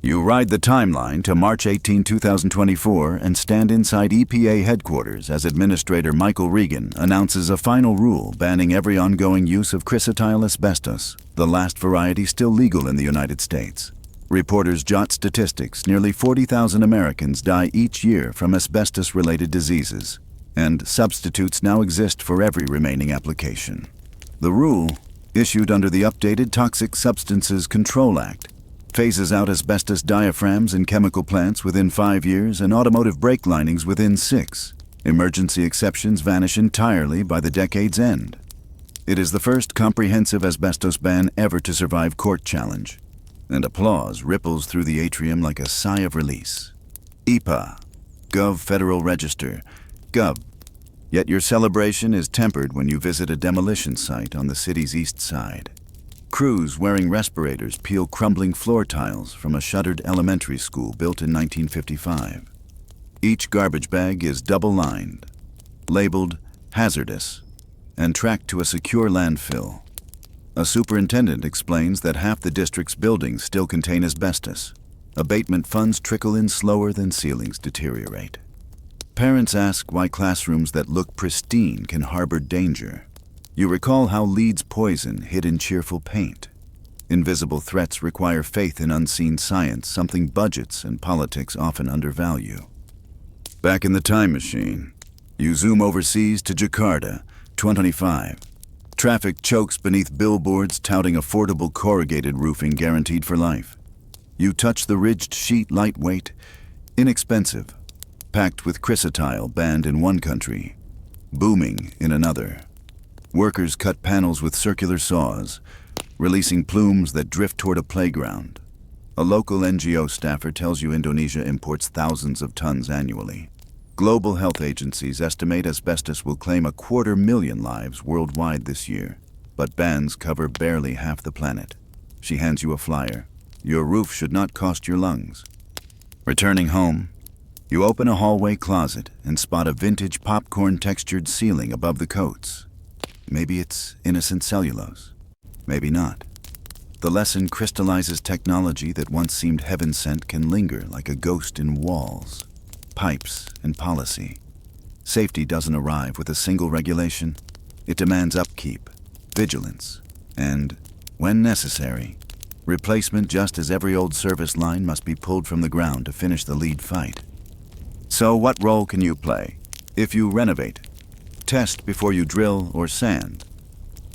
You ride the timeline to March 18, 2024 and stand inside EPA headquarters as Administrator Michael Regan announces a final rule banning every ongoing use of chrysotile asbestos, the last variety still legal in the United States. Reporters jot statistics: nearly 40,000 Americans die each year from asbestos-related diseases. and substitutes now exist for every remaining application. The rule, issued under the updated Toxic Substances Control Act, phases out asbestos diaphragms in chemical plants within 5 years and automotive brake linings within 6. Emergency exceptions vanish entirely by the decade's end. It is the first comprehensive asbestos ban ever to survive court challenge, and applause ripples through the atrium like a sigh of release. EPA, Gov Federal Register, Gov. Yet your celebration is tempered when you visit a demolition site on the city's east side. Crews wearing respirators peel crumbling floor tiles from a shuttered elementary school built in 1955. Each garbage bag is double-lined, labeled hazardous, and tracked to a secure landfill. A superintendent explains that half the district's buildings still contain asbestos. Abatement funds trickle in slower than ceilings deteriorate. Parents ask why classrooms that look pristine can harbor danger. You recall how leads poison hid in cheerful paint. Invisible threats require faith in unseen science, something budgets and politics often undervalue. Back in the time machine, you zoom overseas to Jakarta, 2025. Traffic chokes beneath billboards touting affordable corrugated roofing guaranteed for life. You touch the ridged sheet, lightweight, inexpensive, packed with chrysotile banned in one country, booming in another. Workers cut panels with circular saws, releasing plumes that drift toward a playground. A local NGO staffer tells you Indonesia imports thousands of tons annually. Global health agencies estimate asbestos will claim 250,000 lives worldwide this year, but bans cover barely half the planet. She hands you a flyer. Your roof should not cost your lungs. Returning home, you open a hallway closet and spot a vintage popcorn-textured ceiling above the coats. Maybe it's innocent cellulose. Maybe not. The lesson crystallizes technology that once seemed heaven-sent can linger like a ghost in walls, pipes, and policy. Safety doesn't arrive with a single regulation. It demands upkeep, vigilance, and, when necessary, replacement, just as every old service line must be pulled from the ground to finish the lead fight. So what role can you play? If you renovate, test before you drill or sand,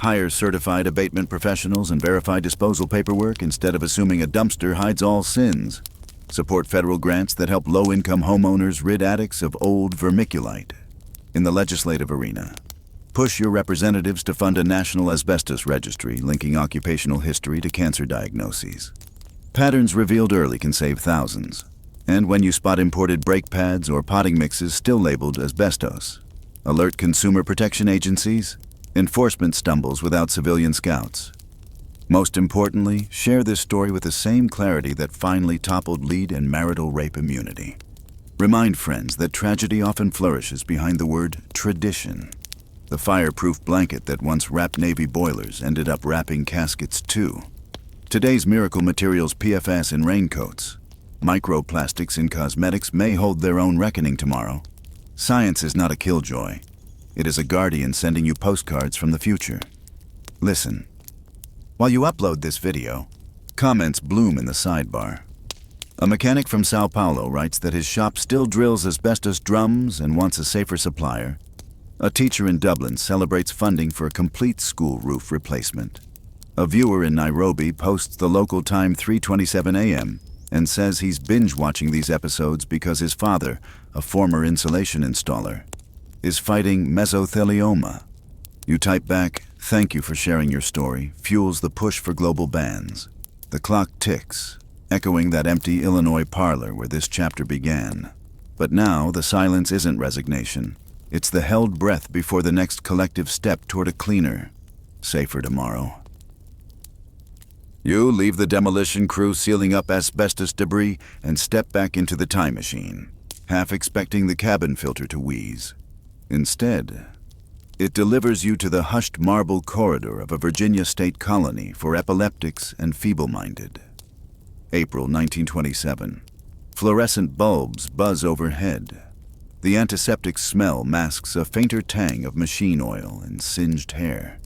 hire certified abatement professionals and verify disposal paperwork instead of assuming a dumpster hides all sins. Support federal grants that help low-income homeowners rid attics of old vermiculite. In the legislative arena, push your representatives to fund a national asbestos registry linking occupational history to cancer diagnoses. Patterns revealed early can save thousands. And when you spot imported brake pads or potting mixes still labeled asbestos, alert consumer protection agencies. Enforcement stumbles without civilian scouts. Most importantly, share this story with the same clarity that finally toppled lead and marital rape immunity. Remind friends that tragedy often flourishes behind the word tradition. The fireproof blanket that once wrapped Navy boilers ended up wrapping caskets too. Today's miracle materials, PFAS in raincoats, microplastics in cosmetics, may hold their own reckoning tomorrow. Science is not a killjoy. It is a guardian sending you postcards from the future. Listen. While you upload this video, comments bloom in the sidebar. A mechanic from Sao Paulo writes that his shop still drills asbestos drums and wants a safer supplier. A teacher in Dublin celebrates funding for a complete school roof replacement. A viewer in Nairobi posts the local time 3:27 a.m. and says he's binge-watching these episodes because his father, a former insulation installer, is fighting mesothelioma. You type back, "Thank you for sharing your story," fuels the push for global bans. The clock ticks, echoing that empty Illinois parlor where this chapter began. But now the silence isn't resignation. It's the held breath before the next collective step toward a cleaner, safer tomorrow. You leave the demolition crew sealing up asbestos debris and step back into the time machine, half expecting the cabin filter to wheeze. Instead, it delivers you to the hushed marble corridor of a Virginia state colony for epileptics and feeble-minded. April 1927. Fluorescent bulbs buzz overhead. The antiseptic smell masks a fainter tang of machine oil and singed hair.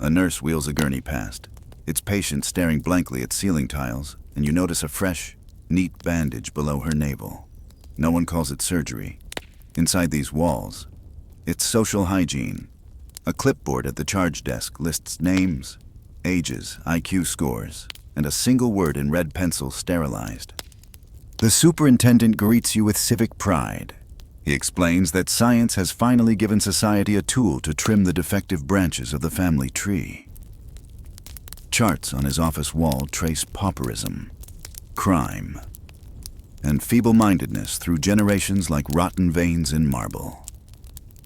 A nurse wheels a gurney past, its patient staring blankly at ceiling tiles, and you notice a fresh, neat bandage below her navel. No one calls it surgery. Inside these walls, It's social hygiene. A clipboard at the charge desk lists names, ages, IQ scores, and a single word in red pencil sterilized. The superintendent greets you with civic pride. He explains that science has finally given society a tool to trim the defective branches of the family tree. Charts on his office wall trace pauperism, crime, and feeble-mindedness through generations like rotten veins in marble.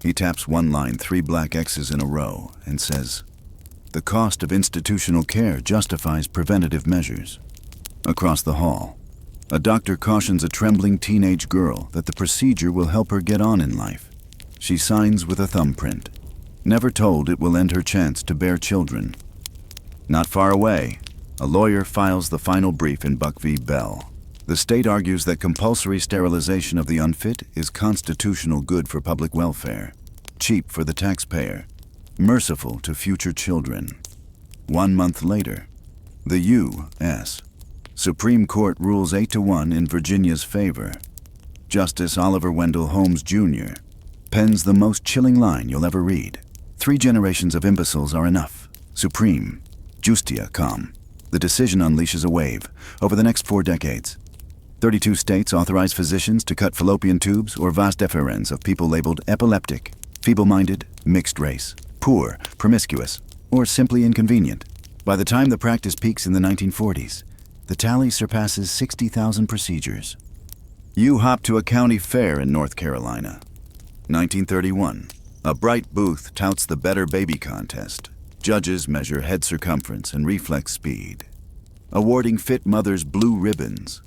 He taps one line 3 black X's in a row and says, "The cost of institutional care justifies preventative measures." Across the hall, a doctor cautions a trembling teenage girl that the procedure will help her get on in life. She signs with a thumbprint, never told it will end her chance to bear children. Not far away, a lawyer files the final brief in Buck v. Bell. The state argues that compulsory sterilization of the unfit is constitutional good for public welfare, cheap for the taxpayer, merciful to future children. 1 month later, the U.S. Supreme Court rules 8-1 in Virginia's favor. Justice Oliver Wendell Holmes, Jr. pens the most chilling line you'll ever read. 3 generations of imbeciles are enough. Supreme. Justia com. The decision unleashes a wave over the next 4 decades. 32 states authorize physicians to cut fallopian tubes or vas deferens of people labeled epileptic, feeble-minded, mixed race, poor, promiscuous, or simply inconvenient. By the time the practice peaks in the 1940s, the tally surpasses 60,000 procedures. You hop to a county fair in North Carolina. 1931. A bright booth touts the Better Baby contest. Judges measure head circumference and reflex speed, awarding fit mothers blue ribbons.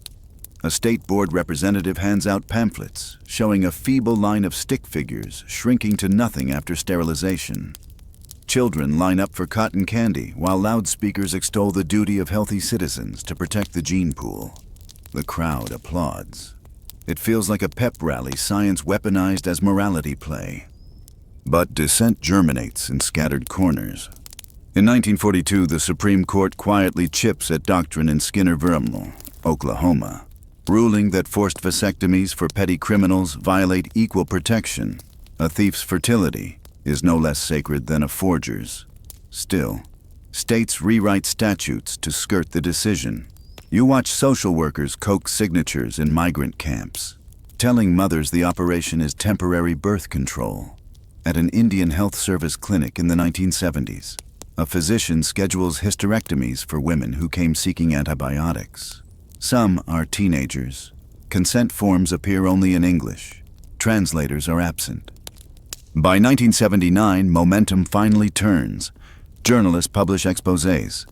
A state board representative hands out pamphlets showing a feeble line of stick figures shrinking to nothing after sterilization. Children line up for cotton candy while loudspeakers extol the duty of healthy citizens to protect the gene pool. The crowd applauds. It feels like a pep rally, science weaponized as morality play. But dissent germinates in scattered corners. In 1942, the Supreme Court quietly chips at doctrine in Skinner v. Oklahoma, ruling that forced vasectomies for petty criminals violate equal protection. A thief's fertility is no less sacred than a forger's. Still, states rewrite statutes to skirt the decision. You watch social workers coax signatures in migrant camps, telling mothers the operation is temporary birth control. At an Indian Health Service clinic in the 1970s, a physician schedules hysterectomies for women who came seeking antibiotics. Some are teenagers. Consent forms appear only in English. Translators are absent. By 1979, momentum finally turns. Journalists publish exposés.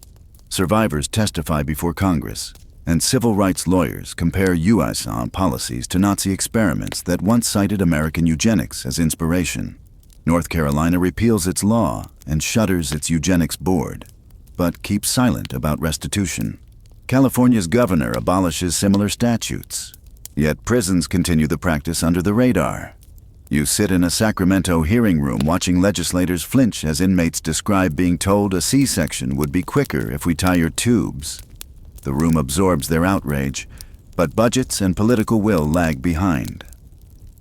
Survivors testify before Congress. And civil rights lawyers compare U.S. policies to Nazi experiments that once cited American eugenics as inspiration. North Carolina repeals its law and shutters its eugenics board, but keeps silent about restitution. California's governor abolishes similar statutes, yet prisons continue the practice under the radar. You sit in a Sacramento hearing room watching legislators flinch as inmates describe being told a C-section would be quicker if we tie your tubes. The room absorbs their outrage, but budgets and political will lag behind.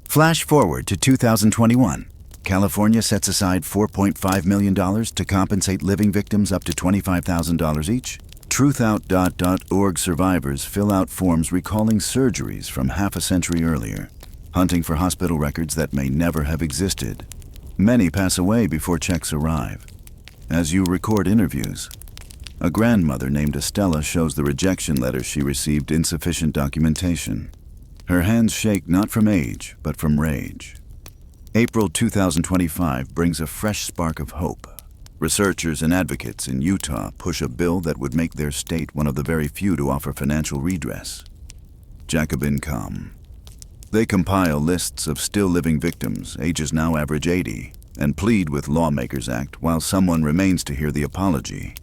Flash forward to 2021. California sets aside $4.5 million to compensate living victims up to $25,000 each. Truthout.org survivors fill out forms recalling surgeries from half a century earlier, hunting for hospital records that may never have existed. Many pass away before checks arrive. As you record interviews, a grandmother named Estella shows the rejection letter she received insufficient documentation. Her hands shake not from age, but from rage. April 2025 brings a fresh spark of hope. Researchers and advocates in Utah push a bill that would make their state one of the very few to offer financial redress. Jacobin.com. They compile lists of still living victims, ages now average 80, and plead with Lawmakers Act while someone remains to hear the apology.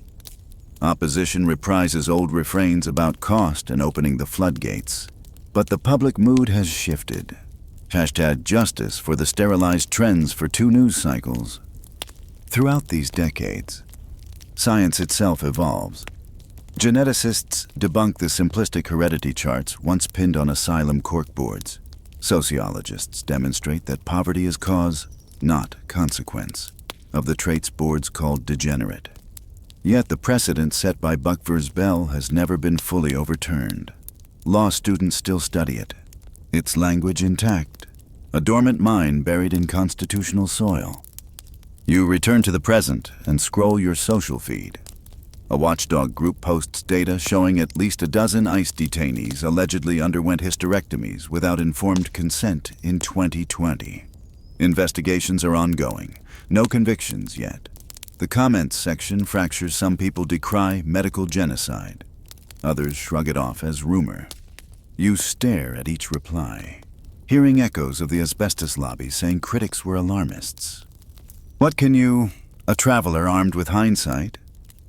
Opposition reprises old refrains about cost and opening the floodgates. But the public mood has shifted. #justice for the sterilized trends for 2 news cycles. Throughout these decades, science itself evolves. Geneticists debunk the simplistic heredity charts once pinned on asylum corkboards. Sociologists demonstrate that poverty is cause, not consequence, of the traits boards called degenerate. Yet the precedent set by Buck v. Bell has never been fully overturned. Law students still study it, its language intact, a dormant mind buried in constitutional soil. You return to the present and scroll your social feed. A watchdog group posts data showing at least a dozen ICE detainees allegedly underwent hysterectomies without informed consent in 2020. Investigations are ongoing, no convictions yet. The comments section fractures. Some people decry medical genocide. Others shrug it off as rumor. You stare at each reply, hearing echoes of the asbestos lobby saying critics were alarmists. What can you, a traveler armed with hindsight,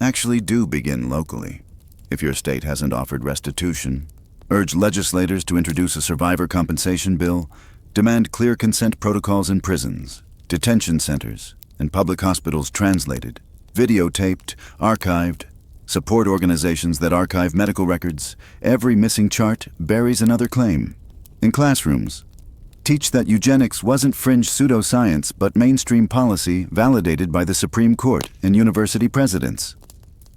actually do? Begin locally. If your state hasn't offered restitution, urge legislators to introduce a survivor compensation bill, demand clear consent protocols in prisons, detention centers, and public hospitals translated, videotaped, archived, support organizations that archive medical records. Every missing chart buries another claim. In classrooms, teach that eugenics wasn't fringe pseudoscience but mainstream policy validated by the Supreme Court and university presidents.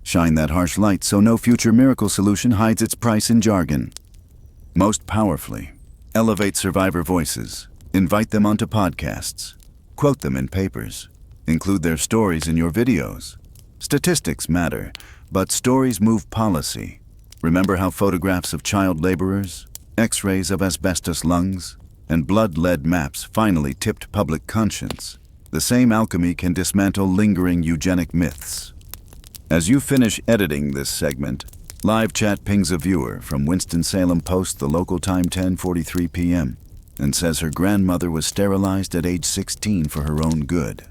Shine that harsh light so no future miracle solution hides its price in jargon. Most powerfully, elevate survivor voices, invite them onto podcasts, quote them in papers, include their stories in your videos. Statistics matter, but stories move policy. Remember how photographs of child laborers, x-rays of asbestos lungs, and blood-lead maps finally tipped public conscience. The same alchemy can dismantle lingering eugenic myths. As you finish editing this segment, live chat pings a viewer from Winston-Salem posts the local time 10:43 p.m. and says her grandmother was sterilized at age 16 for her own good.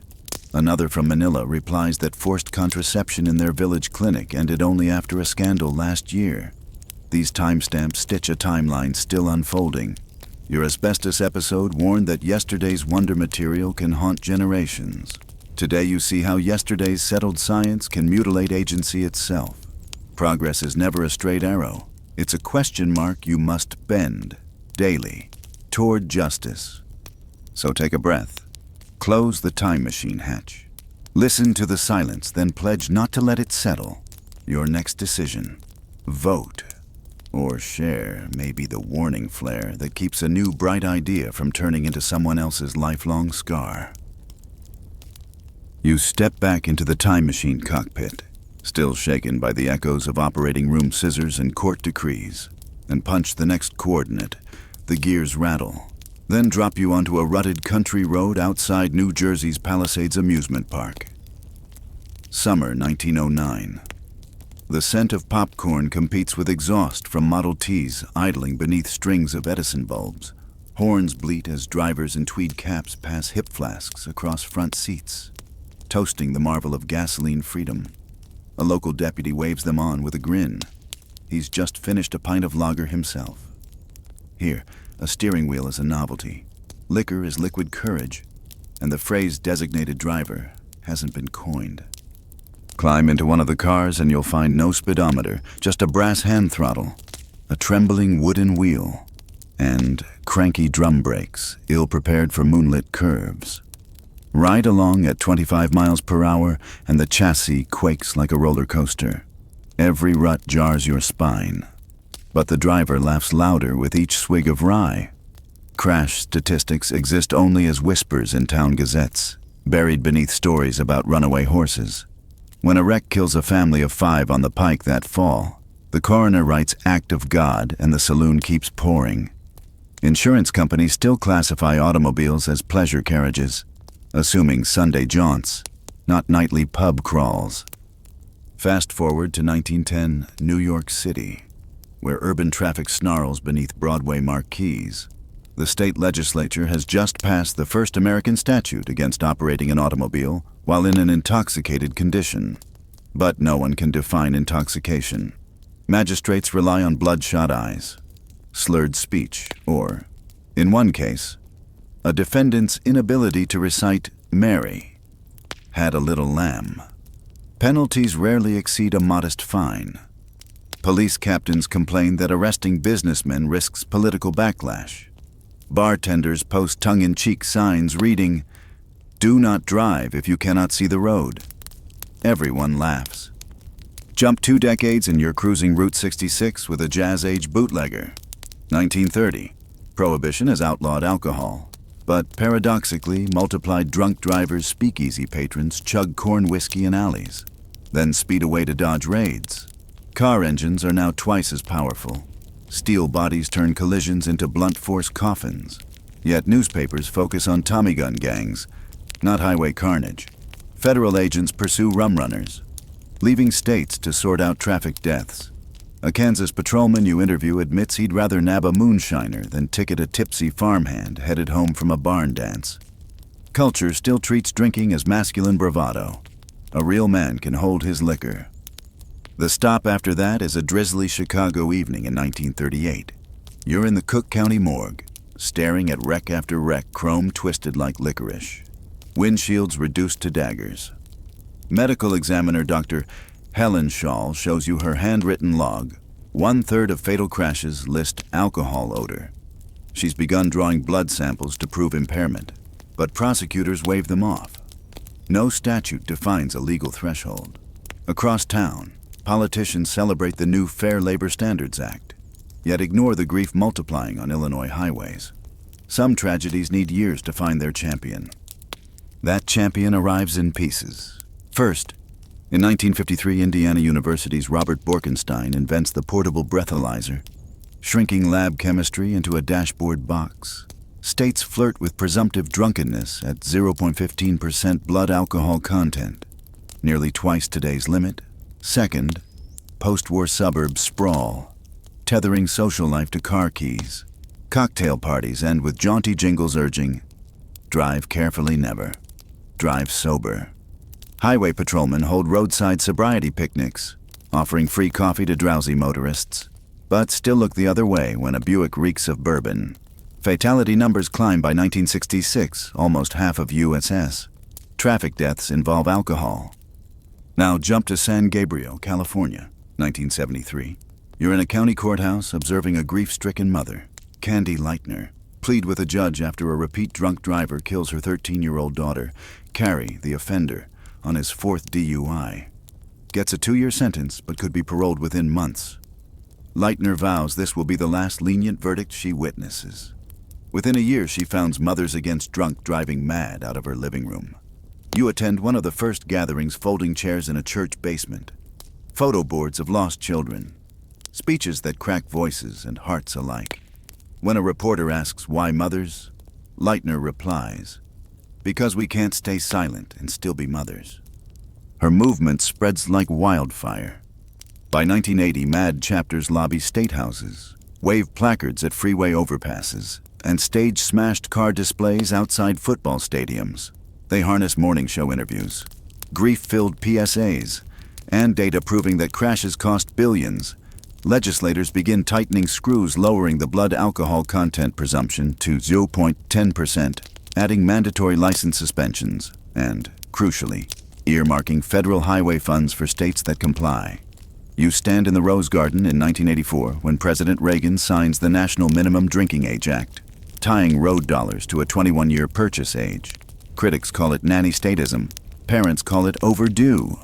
Another from Manila replies that forced contraception in their village clinic ended only after a scandal last year. These timestamps stitch a timeline still unfolding. Your asbestos episode warned that yesterday's wonder material can haunt generations. Today you see how yesterday's settled science can mutilate agency itself. Progress is never a straight arrow. It's a question mark you must bend, daily, toward justice. So take a breath. Close the time machine hatch. Listen to the silence, then pledge not to let it settle. Your next decision. Vote. Or share may be the warning flare that keeps a new bright idea from turning into someone else's lifelong scar. You step back into the time machine cockpit, still shaken by the echoes of operating room scissors and court decrees, and punch the next coordinate. The gears rattle, then drop you onto a rutted country road outside New Jersey's Palisades amusement park. Summer 1909. The scent of popcorn competes with exhaust from Model Ts idling beneath strings of Edison bulbs. Horns bleat as drivers in tweed caps pass hip flasks across front seats, toasting the marvel of gasoline freedom. A local deputy waves them on with a grin. He's just finished a pint of lager himself. Here, a steering wheel is a novelty. Liquor is liquid courage, and the phrase designated driver hasn't been coined. Climb into one of the cars and you'll find no speedometer, just a brass hand throttle, a trembling wooden wheel, and cranky drum brakes, ill-prepared for moonlit curves. Ride along at 25 miles per hour and the chassis quakes like a roller coaster. Every rut jars your spine, but the driver laughs louder with each swig of rye. Crash statistics exist only as whispers in town gazettes, buried beneath stories about runaway horses. When a wreck kills a family of 5 on the pike that fall, the coroner writes act of God and the saloon keeps pouring. Insurance companies still classify automobiles as pleasure carriages, assuming Sunday jaunts, not nightly pub crawls. Fast forward to 1910, New York City, where urban traffic snarls beneath Broadway marquees. The state legislature has just passed the first American statute against operating an automobile while in an intoxicated condition. But no one can define intoxication. Magistrates rely on bloodshot eyes, slurred speech, or, in one case, a defendant's inability to recite Mary had a little lamb. Penalties rarely exceed a modest fine. Police captains complain that arresting businessmen risks political backlash. Bartenders post tongue-in-cheek signs reading, Do not drive if you cannot see the road. Everyone laughs. Jump 2 decades and you're cruising Route 66 with a jazz-age bootlegger. 1930. Prohibition has outlawed alcohol. But paradoxically, multiplied drunk drivers, speakeasy patrons chug corn whiskey in alleys, then speed away to dodge raids. Car engines are now twice as powerful. Steel bodies turn collisions into blunt force coffins. Yet newspapers focus on Tommy gun gangs, not highway carnage. Federal agents pursue rum runners, leaving states to sort out traffic deaths. A Kansas patrolman you interview admits he'd rather nab a moonshiner than ticket a tipsy farmhand headed home from a barn dance. Culture still treats drinking as masculine bravado. A real man can hold his liquor. The stop after that is a drizzly Chicago evening in 1938. You're in the Cook County morgue, staring at wreck after wreck, chrome twisted like licorice. Windshields reduced to daggers. Medical examiner Dr. Helen Shaw shows you her handwritten log. 1/3 of fatal crashes list alcohol odor. She's begun drawing blood samples to prove impairment, but prosecutors wave them off. No statute defines a legal threshold. Across town, politicians celebrate the new Fair Labor Standards Act, yet ignore the grief multiplying on Illinois highways. Some tragedies need years to find their champion. That champion arrives in pieces. First, in 1953, Indiana University's Robert Borkenstein invents the portable breathalyzer, shrinking lab chemistry into a dashboard box. States flirt with presumptive drunkenness at 0.15% blood alcohol content, nearly twice today's limit. Second, post-war suburbs sprawl, tethering social life to car keys. Cocktail parties end with jaunty jingles urging, "Drive carefully never. Drive sober." Highway patrolmen hold roadside sobriety picnics, offering free coffee to drowsy motorists, but still look the other way when a Buick reeks of bourbon. Fatality numbers climb by 1966, almost half of USS. Traffic deaths involve alcohol. Now jump to San Gabriel, California, 1973. You're in a county courthouse observing a grief-stricken mother, Candy Leitner, plead with a judge after a repeat drunk driver kills her 13-year-old daughter, Carrie, the offender, on his 4th DUI. Gets a 2-year sentence, but could be paroled within months. Leitner vows this will be the last lenient verdict she witnesses. Within a year, she founds Mothers Against Drunk Driving Mad out of her living room. You attend one of the first gatherings, folding chairs in a church basement. Photo boards of lost children. Speeches that crack voices and hearts alike. When a reporter asks why mothers, Leitner replies, "Because we can't stay silent and still be mothers." Her movement spreads like wildfire. By 1980, MAD chapters lobby state houses, wave placards at freeway overpasses, and stage smashed car displays outside football stadiums. They harness morning show interviews, grief-filled PSAs, and data proving that crashes cost billions. Legislators begin tightening screws, lowering the blood alcohol content presumption to 0.10%, adding mandatory license suspensions, and, crucially, earmarking federal highway funds for states that comply. You stand in the Rose Garden in 1984 when President Reagan signs the National Minimum Drinking Age Act, tying road dollars to a 21-year purchase age. Critics call it nanny statism. Parents call it overdue.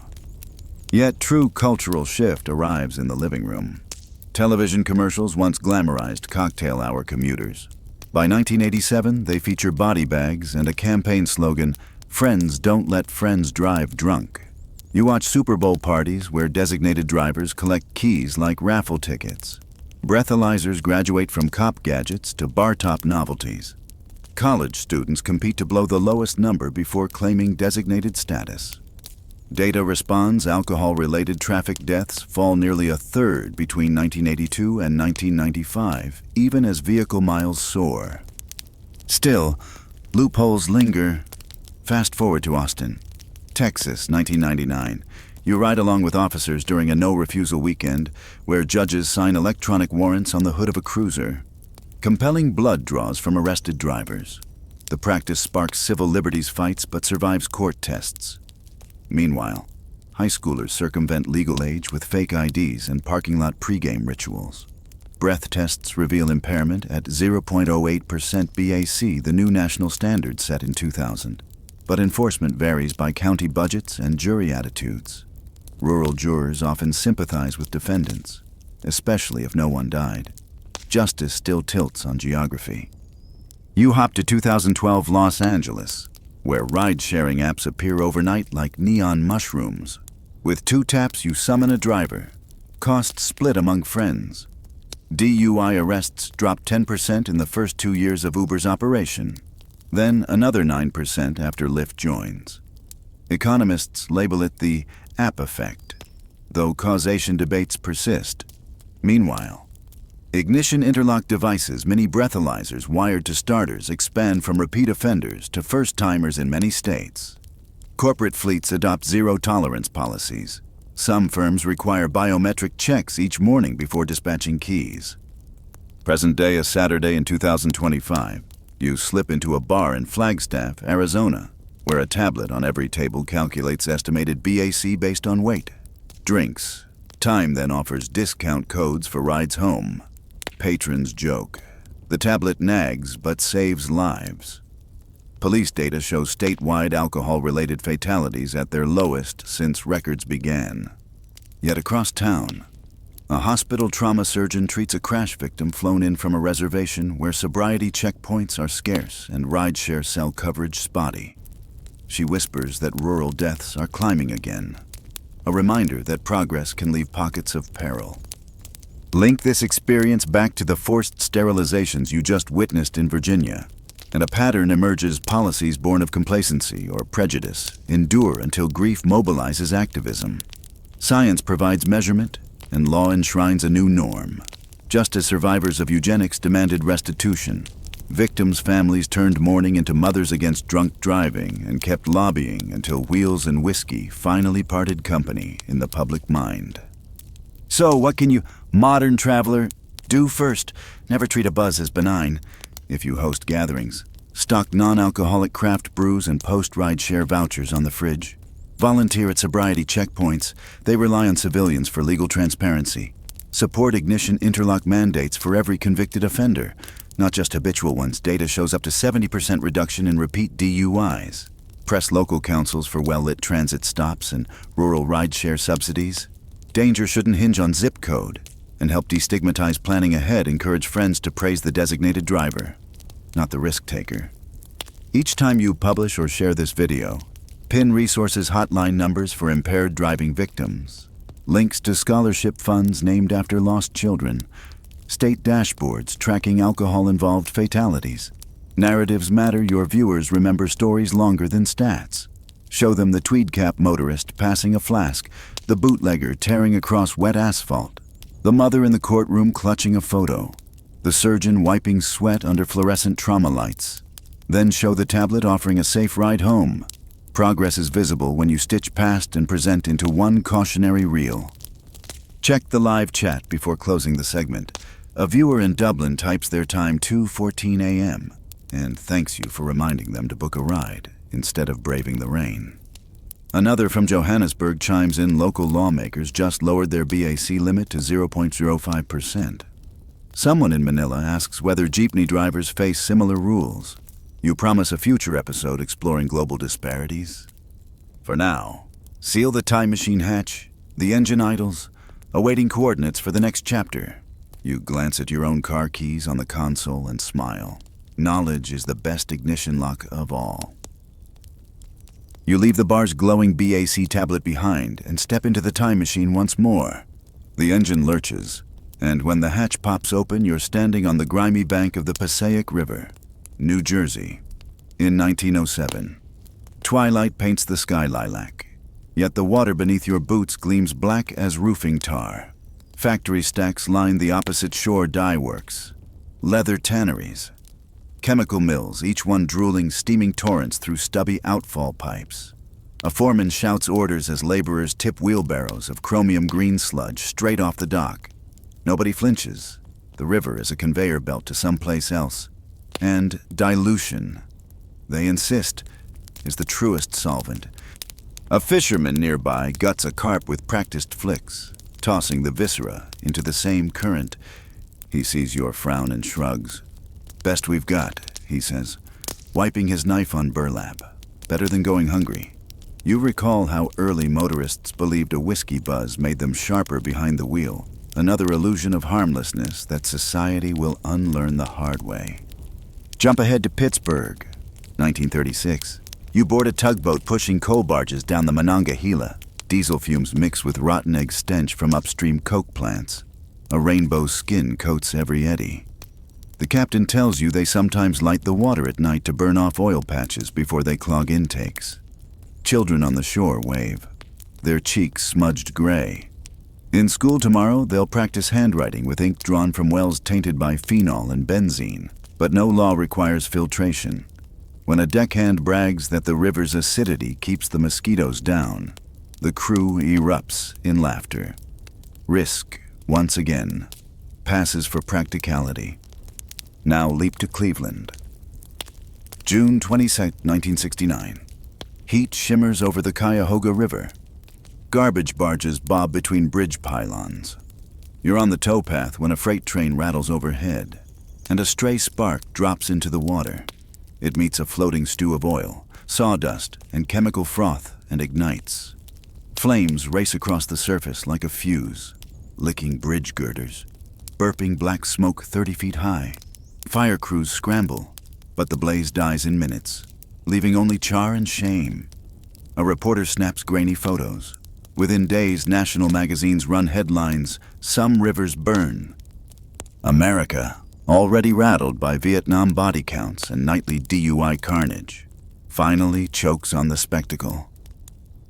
Yet true cultural shift arrives in the living room. Television commercials once glamorized cocktail hour commuters. By 1987, they feature body bags and a campaign slogan, "Friends don't let friends drive drunk." You watch Super Bowl parties where designated drivers collect keys like raffle tickets. Breathalyzers graduate from cop gadgets to bar-top novelties. College students compete to blow the lowest number before claiming designated status. Data responds alcohol-related traffic deaths fall nearly a third between 1982 and 1995, even as vehicle miles soar. Still, loopholes linger. Fast forward to Austin, Texas, 1999. You ride along with officers during a no-refusal weekend where judges sign electronic warrants on the hood of a cruiser. Compelling blood draws from arrested drivers. The practice sparks civil liberties fights but survives court tests. Meanwhile, high schoolers circumvent legal age with fake IDs and parking lot pregame rituals. Breath tests reveal impairment at 0.08% BAC, the new national standard set in 2000. but enforcement varies by county budgets and jury attitudes. Rural jurors often sympathize with defendants, especially if no one died. Justice still tilts on geography. You hop to 2012 Los Angeles, where ride-sharing apps appear overnight like neon mushrooms. With 2 taps, you summon a driver. Costs split among friends. DUI arrests drop 10% in the first 2 years of Uber's operation, then another 9% after Lyft joins. Economists label it the app effect, though causation debates persist. Meanwhile, ignition interlock devices, mini breathalyzers wired to starters, expand from repeat offenders to first-timers in many states. Corporate fleets adopt zero-tolerance policies. Some firms require biometric checks each morning before dispatching keys. Present day is Saturday in 2025. You slip into a bar in Flagstaff, Arizona, where a tablet on every table calculates estimated BAC based on weight. Drinks. Time then offers discount codes for rides home. Patrons joke. The tablet nags but saves lives. Police data shows statewide alcohol-related fatalities at their lowest since records began. Yet across town, a hospital trauma surgeon treats a crash victim flown in from a reservation where sobriety checkpoints are scarce and rideshare cell coverage spotty. She whispers that rural deaths are climbing again, a reminder that progress can leave pockets of peril. Link this experience back to the forced sterilizations you just witnessed in Virginia, and a pattern emerges. Policies born of complacency or prejudice endure until grief mobilizes activism. Science provides measurement, and law enshrines a new norm. Just as survivors of eugenics demanded restitution, victims' families turned mourning into mothers against drunk driving and kept lobbying until wheels and whiskey finally parted company in the public mind. So what can you, modern traveler, do first? Never treat a buzz as benign. If you host gatherings, stock non-alcoholic craft brews and post ride-share vouchers on the fridge. Volunteer at sobriety checkpoints. They rely on civilians for legal transparency. Support ignition interlock mandates for every convicted offender, not just habitual ones. Data shows up to 70% reduction in repeat DUIs. Press local councils for well-lit transit stops and rural rideshare subsidies. Danger shouldn't hinge on zip code, and help destigmatize planning ahead. Encourage friends to praise the designated driver, not the risk taker. Each time you publish or share this video, pin resources hotline numbers for impaired driving victims, links to scholarship funds named after lost children, state dashboards tracking alcohol-involved fatalities. Narratives matter. Your viewers remember stories longer than stats. Show them the tweed cap motorist passing a flask, the bootlegger tearing across wet asphalt, the mother in the courtroom clutching a photo, the surgeon wiping sweat under fluorescent trauma lights. Then show the tablet offering a safe ride home. Progress is visible when you stitch past and present into one cautionary reel. Check the live chat before closing the segment. A viewer in Dublin types their time 2:14 a.m. and thanks you for reminding them to book a ride instead of braving the rain. Another from Johannesburg chimes in. Local lawmakers just lowered their BAC limit to 0.05%. Someone in Manila asks whether jeepney drivers face similar rules. You promise a future episode exploring global disparities. For now, seal the time machine hatch, the engine idles, awaiting coordinates for the next chapter. You glance at your own car keys on the console and smile. Knowledge is the best ignition lock of all. You leave the bar's glowing BAC tablet behind and step into the time machine once more. The engine lurches, and when the hatch pops open, you're standing on the grimy bank of the Passaic River, New Jersey, in 1907. Twilight paints the sky lilac, yet the water beneath your boots gleams black as roofing tar. Factory stacks line the opposite shore. dye works, leather tanneries, chemical mills, each one drooling steaming torrents through stubby outfall pipes. A foreman shouts orders as laborers tip wheelbarrows of chromium green sludge straight off the dock. Nobody flinches. The river is a conveyor belt to someplace else. And dilution, they insist, is the truest solvent. A fisherman nearby guts a carp with practiced flicks, tossing the viscera into the same current. He sees your frown and shrugs. Best we've got, he says, wiping his knife on burlap. better than going hungry. You recall how early motorists believed a whiskey buzz made them sharper behind the wheel, another illusion of harmlessness that society will unlearn the hard way. Jump ahead to Pittsburgh, 1936. You board a tugboat pushing coal barges down the Monongahela. Diesel fumes mix with rotten egg stench from upstream coke plants. A rainbow skin coats every eddy. The captain tells you they sometimes light the water at night to burn off oil patches before they clog intakes. Children on the shore wave, their cheeks smudged gray. In school tomorrow, they'll practice handwriting with ink drawn from wells tainted by phenol and benzene, but no law requires filtration. When a deckhand brags that the river's acidity keeps the mosquitoes down, the crew erupts in laughter. Risk, once again, passes for practicality. Now leap to Cleveland. June 22, 1969. Heat shimmers over the Cuyahoga River. Garbage barges bob between bridge pylons. You're on the towpath when a freight train rattles overhead, and a stray spark drops into the water. It meets a floating stew of oil, sawdust, and chemical froth and ignites. Flames race across the surface like a fuse, licking bridge girders, burping black smoke 30 feet high. Fire crews scramble, but the blaze dies in minutes, leaving only char and shame. A reporter snaps grainy photos. Within days, national magazines run headlines, "Some rivers burn." America, already rattled by Vietnam body counts and nightly DUI carnage, finally chokes on the spectacle.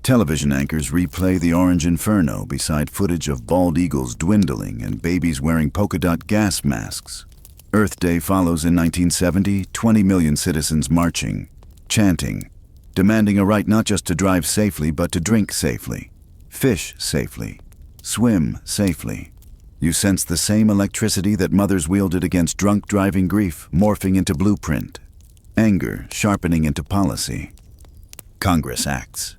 Television anchors replay the Orange Inferno beside footage of bald eagles dwindling and babies wearing polka dot gas masks. Earth Day follows in 1970, 20 million citizens marching, chanting, demanding a right not just to drive safely, but to drink safely, fish safely, swim safely. You sense the same electricity that mothers wielded against drunk driving grief morphing into blueprint, anger sharpening into policy. Congress acts.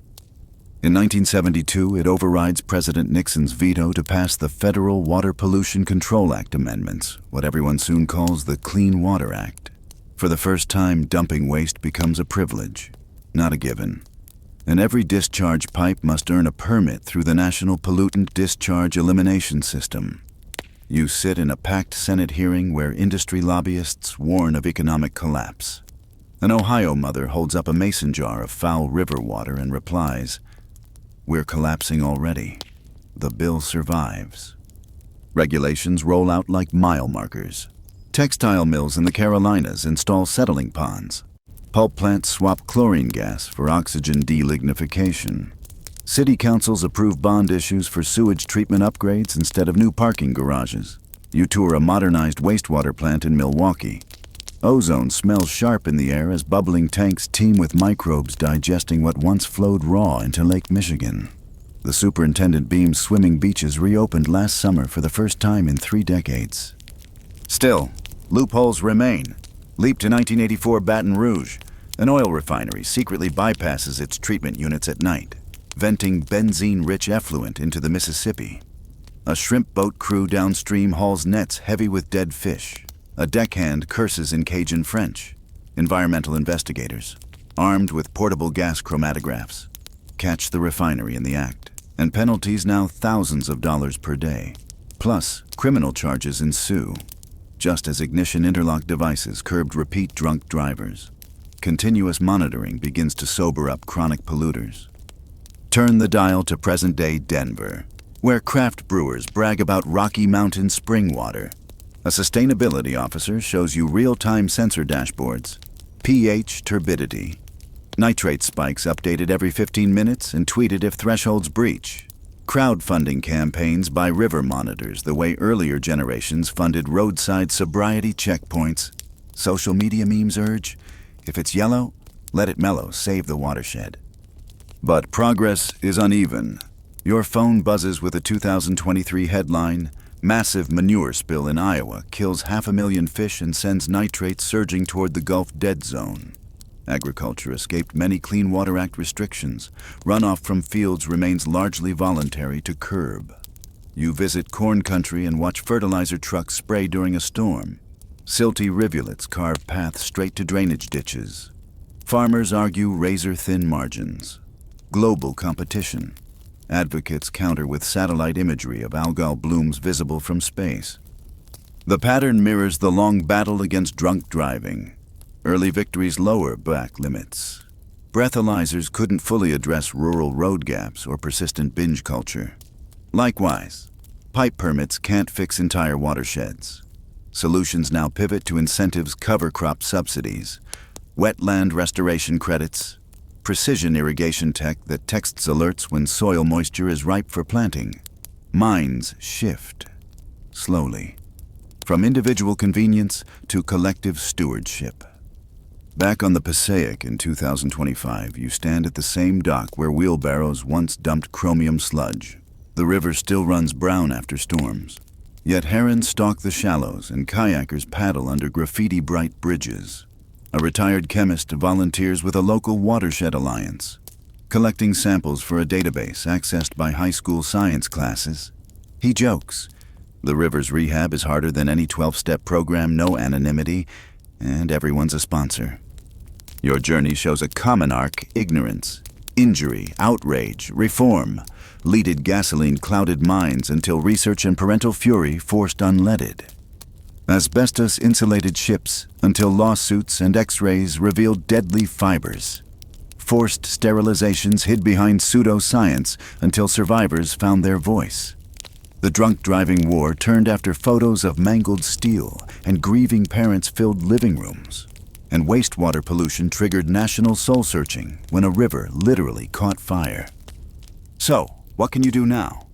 In 1972, it overrides President Nixon's veto to pass the Federal Water Pollution Control Act amendments, what everyone soon calls the Clean Water Act. For the first time, dumping waste becomes a privilege, not a given. And every discharge pipe must earn a permit through the National Pollutant Discharge Elimination System. You sit in a packed Senate hearing where industry lobbyists warn of economic collapse. An Ohio mother holds up a mason jar of foul river water and replies, "We're collapsing already. The bill survives." Regulations roll out like mile markers. Textile mills in the Carolinas install settling ponds. Pulp plants swap chlorine gas for oxygen delignification. City councils approve bond issues for sewage treatment upgrades instead of new parking garages. You tour a modernized wastewater plant in Milwaukee. Ozone smells sharp in the air as bubbling tanks teem with microbes digesting what once flowed raw into Lake Michigan. The superintendent beams swimming beaches reopened last summer for the first time in 3 decades. Still, loopholes remain. Leap to 1984 Baton Rouge. An oil refinery secretly bypasses its treatment units at night, venting benzene-rich effluent into the Mississippi. A shrimp boat crew downstream hauls nets heavy with dead fish. A deckhand curses in Cajun French. Environmental investigators, armed with portable gas chromatographs, catch the refinery in the act, and penalties now thousands of dollars per day. Plus, criminal charges ensue, just as ignition interlock devices curbed repeat drunk drivers. Continuous monitoring begins to sober up chronic polluters. Turn the dial to present-day Denver, where craft brewers brag about Rocky Mountain spring water. A sustainability officer shows you real-time sensor dashboards, pH turbidity, nitrate spikes updated every 15 minutes and tweeted if thresholds breach. Crowdfunding campaigns by river monitors the way earlier generations funded roadside sobriety checkpoints. Social media memes urge, if it's yellow, let it mellow, save the watershed. But progress is uneven. Your phone buzzes with a 2023 headline, "Massive manure spill in Iowa kills 500,000 fish and sends nitrates surging toward the Gulf dead zone." Agriculture escaped many Clean Water Act restrictions. Runoff from fields remains largely voluntary to curb. You visit corn country and watch fertilizer trucks spray during a storm. Silty rivulets carve paths straight to drainage ditches. Farmers argue razor-thin margins. Global competition. Advocates counter with satellite imagery of algal blooms visible from space. The pattern mirrors the long battle against drunk driving. Early victories lower back limits. Breathalyzers couldn't fully address rural road gaps or persistent binge culture. Likewise, pipe permits can't fix entire watersheds. Solutions now pivot to incentives, cover crop subsidies, wetland restoration credits, precision irrigation tech that texts alerts when soil moisture is ripe for planting. Minds shift, slowly, from individual convenience to collective stewardship. Back on the Passaic in 2025, you stand at the same dock where wheelbarrows once dumped chromium sludge. The river still runs brown after storms. Yet herons stalk the shallows and kayakers paddle under graffiti-bright bridges. A retired chemist volunteers with a local watershed alliance, collecting samples for a database accessed by high school science classes. He jokes, the river's rehab is harder than any 12-step program, no anonymity, and everyone's a sponsor. Your journey shows a common arc: ignorance, injury, outrage, reform, leaded gasoline-clouded minds until research and parental fury forced unleaded. Asbestos-insulated ships until lawsuits and x-rays revealed deadly fibers. Forced sterilizations hid behind pseudoscience until survivors found their voice. The drunk driving war turned after photos of mangled steel and grieving parents filled living rooms. And wastewater pollution triggered national soul-searching when a river literally caught fire. So, what can you do now?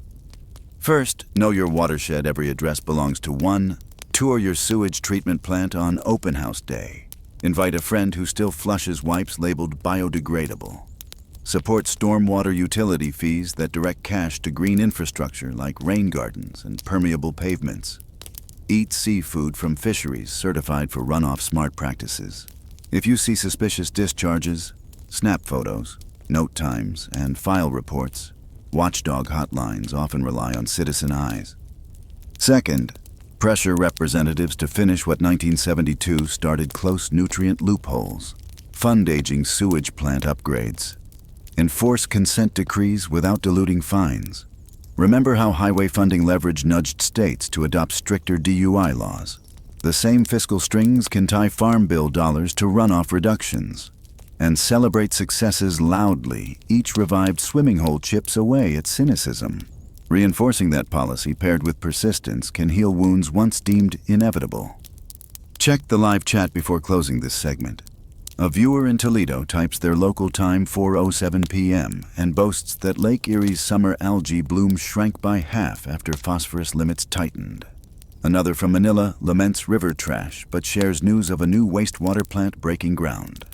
First, know your watershed. Every address belongs to one. Tour your sewage treatment plant on Open House Day. Invite a friend who still flushes wipes labeled biodegradable. Support stormwater utility fees that direct cash to green infrastructure like rain gardens and permeable pavements. Eat seafood from fisheries certified for runoff smart practices. If you see suspicious discharges, snap photos, note times, and file reports. Watchdog hotlines often rely on citizen eyes. Second, pressure representatives to finish what 1972 started: close nutrient loopholes, fund aging sewage plant upgrades, enforce consent decrees without diluting fines. Remember how highway funding leverage nudged states to adopt stricter DUI laws. The same fiscal strings can tie farm bill dollars to runoff reductions. And celebrate successes loudly. Each revived swimming hole chips away at cynicism. Reinforcing that policy paired with persistence can heal wounds once deemed inevitable. Check the live chat before closing this segment. A viewer in Toledo types their local time 4:07 p.m. and boasts that Lake Erie's summer algae bloom shrank by half after phosphorus limits tightened. Another from Manila laments river trash but shares news of a new wastewater plant breaking ground.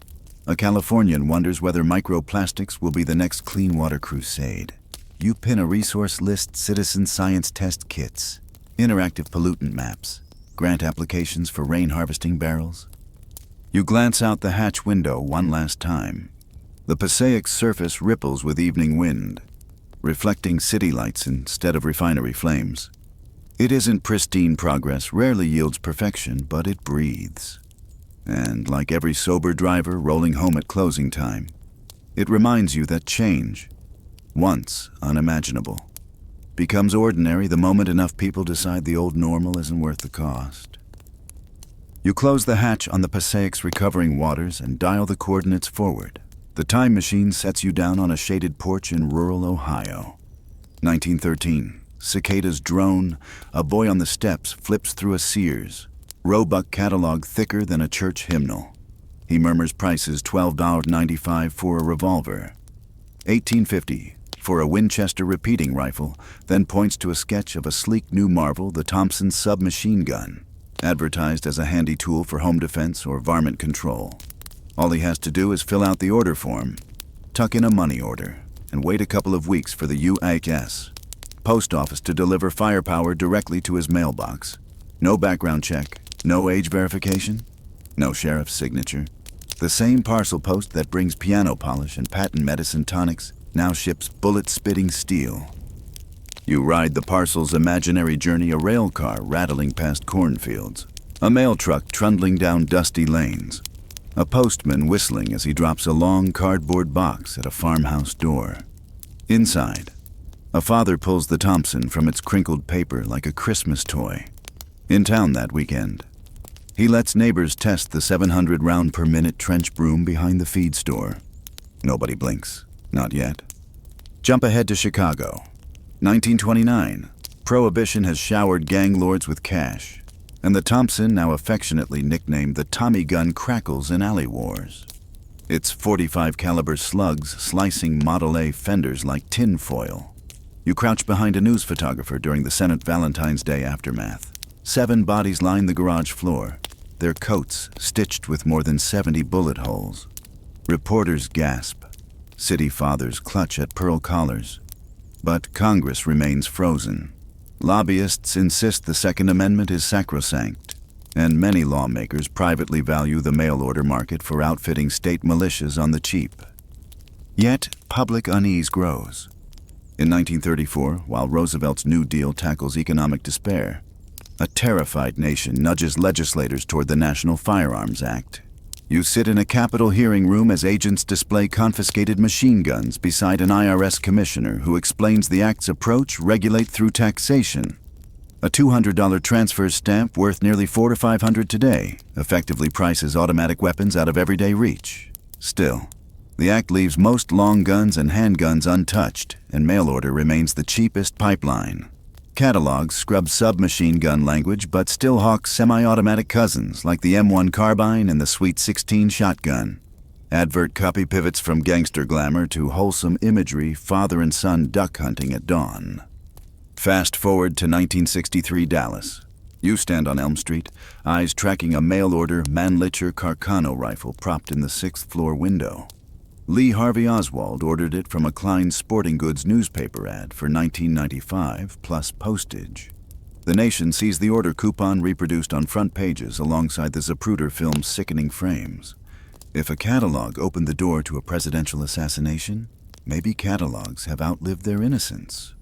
A Californian wonders whether microplastics will be the next clean water crusade. You pin a resource list: citizen science test kits, interactive pollutant maps, grant applications for rain harvesting barrels. You glance out the hatch window one last time. The Passaic's surface ripples with evening wind, reflecting city lights instead of refinery flames. It isn't pristine progress, rarely yields perfection, but it breathes. And like every sober driver rolling home at closing time, it reminds you that change, once unimaginable, becomes ordinary the moment enough people decide the old normal isn't worth the cost. You close the hatch on the Passaic's recovering waters and dial the coordinates forward. The time machine sets you down on a shaded porch in rural Ohio. 1913. Cicadas drone. A boy on the steps flips through a Sears Roebuck catalog thicker than a church hymnal. He murmurs prices: $12.95 for a revolver, $18.50 for a Winchester repeating rifle, then points to a sketch of a sleek new marvel, the Thompson submachine gun, advertised as a handy tool for home defense or varmint control. All he has to do is fill out the order form, tuck in a money order, and wait a couple of weeks for the UHS post office to deliver firepower directly to his mailbox. No background check, no age verification, no sheriff's signature. The same parcel post that brings piano polish and patent medicine tonics now ships bullet-spitting steel. You ride the parcel's imaginary journey, a rail car rattling past cornfields, a mail truck trundling down dusty lanes. A postman whistling as he drops a long cardboard box at a farmhouse door. Inside, a father pulls the Thompson from its crinkled paper like a Christmas toy. In town that weekend, he lets neighbors test the 700 round per minute trench broom behind the feed store. Nobody blinks. Not yet. Jump ahead to Chicago. 1929. Prohibition has showered gang lords with cash, and the Thompson, now affectionately nicknamed the Tommy gun, crackles in alley wars. Its .45 caliber slugs slicing Model A fenders like tin foil. You crouch behind a news photographer during the Senate Valentine's Day aftermath. 7 bodies line the garage floor, their coats stitched with more than 70 bullet holes. Reporters gasp. City fathers clutch at pearl collars. But Congress remains frozen. Lobbyists insist the Second Amendment is sacrosanct, and many lawmakers privately value the mail-order market for outfitting state militias on the cheap. Yet, public unease grows. In 1934, while Roosevelt's New Deal tackles economic despair, a terrified nation nudges legislators toward the National Firearms Act. You sit in a Capitol hearing room as agents display confiscated machine guns beside an IRS commissioner who explains the act's approach: regulate through taxation. A $200 transfer stamp worth nearly $400 to $500 today effectively prices automatic weapons out of everyday reach. Still, the act leaves most long guns and handguns untouched, and mail order remains the cheapest pipeline. Catalogs scrub submachine gun language but still hawk semi-automatic cousins like the M1 carbine and the Sweet 16 shotgun. Advert copy pivots from gangster glamour to wholesome imagery, father and son duck hunting at dawn. Fast forward to 1963 Dallas. You stand on Elm Street, eyes tracking a mail-order Mannlicher Carcano rifle propped in the 6th floor window. Lee Harvey Oswald ordered it from a Klein Sporting Goods newspaper ad for $19.95 plus postage. The Nation sees the order coupon reproduced on front pages alongside the Zapruder film's sickening frames. If a catalog opened the door to a presidential assassination, maybe catalogs have outlived their innocence.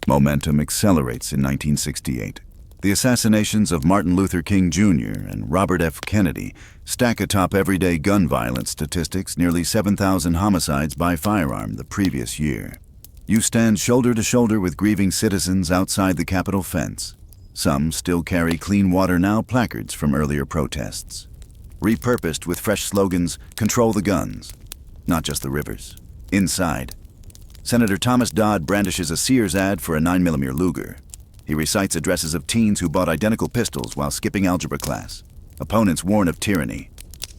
Momentum accelerates in 1968. The assassinations of Martin Luther King Jr. and Robert F. Kennedy stack atop everyday gun violence statistics, nearly 7,000 homicides by firearm the previous year. You stand shoulder to shoulder with grieving citizens outside the Capitol fence. Some still carry Clean Water Now placards from earlier protests, repurposed with fresh slogans: control the guns, not just the rivers. Inside, Senator Thomas Dodd brandishes a Sears ad for a 9mm Luger. He recites addresses of teens who bought identical pistols while skipping algebra class. Opponents warn of tyranny.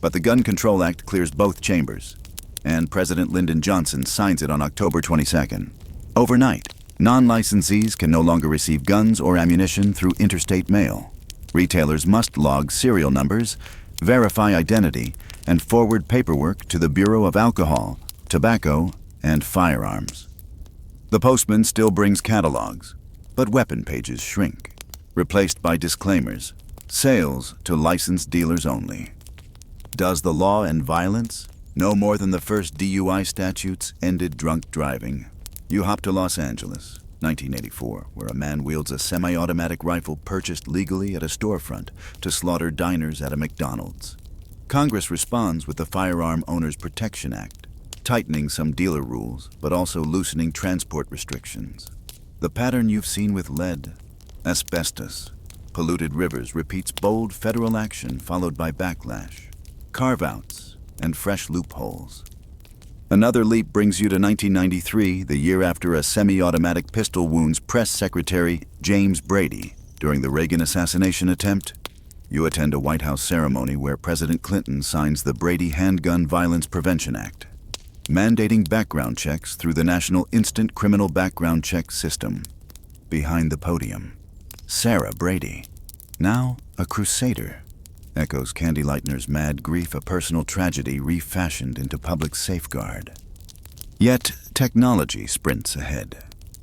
But the Gun Control Act clears both chambers, and President Lyndon Johnson signs it on October 22nd. Overnight, non-licensees can no longer receive guns or ammunition through interstate mail. Retailers must log serial numbers, verify identity, and forward paperwork to the Bureau of Alcohol, Tobacco, and Firearms. The postman still brings catalogs, but weapon pages shrink, replaced by disclaimers: sales to licensed dealers only. Does the law end violence? No more than the first DUI statutes ended drunk driving. You hop to Los Angeles, 1984, where a man wields a semi-automatic rifle purchased legally at a storefront to slaughter diners at a McDonald's. Congress responds with the Firearm Owners Protection Act, tightening some dealer rules, but also loosening transport restrictions. The pattern you've seen with lead, asbestos, polluted rivers repeats bold federal action followed by backlash, carve-outs, and fresh loopholes. Another leap brings you to 1993, the year after a semi-automatic pistol wounds Press Secretary James Brady during the Reagan assassination attempt. You attend a White House ceremony where President Clinton signs the Brady Handgun Violence Prevention Act, mandating background checks through the National Instant Criminal Background Check System. Behind the podium, Sarah Brady, now a crusader, echoes Candy Lightner's Mad Grief, a personal tragedy refashioned into public safeguard. Yet, technology sprints ahead.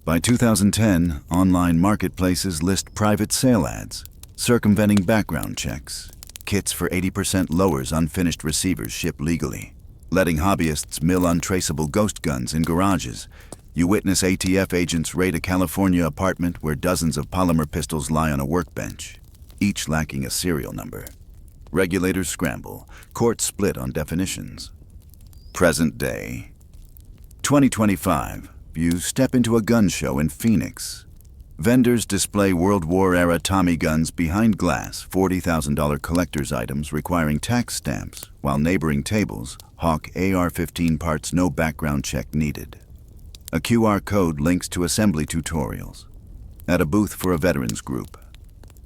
By 2010, online marketplaces list private sale ads, circumventing background checks. Kits for 80% lowers unfinished receivers ship legally, letting hobbyists mill untraceable ghost guns in garages. You witness ATF agents raid a California apartment where dozens of polymer pistols lie on a workbench, each lacking a serial number. Regulators scramble. Courts split on definitions. Present day. 2025. You step into a gun show in Phoenix. Vendors display World War-era Tommy guns behind glass, $40,000 collector's items requiring tax stamps, while neighboring tables hawk AR-15 parts no background check needed. A QR code links to assembly tutorials. At a booth for a veterans group,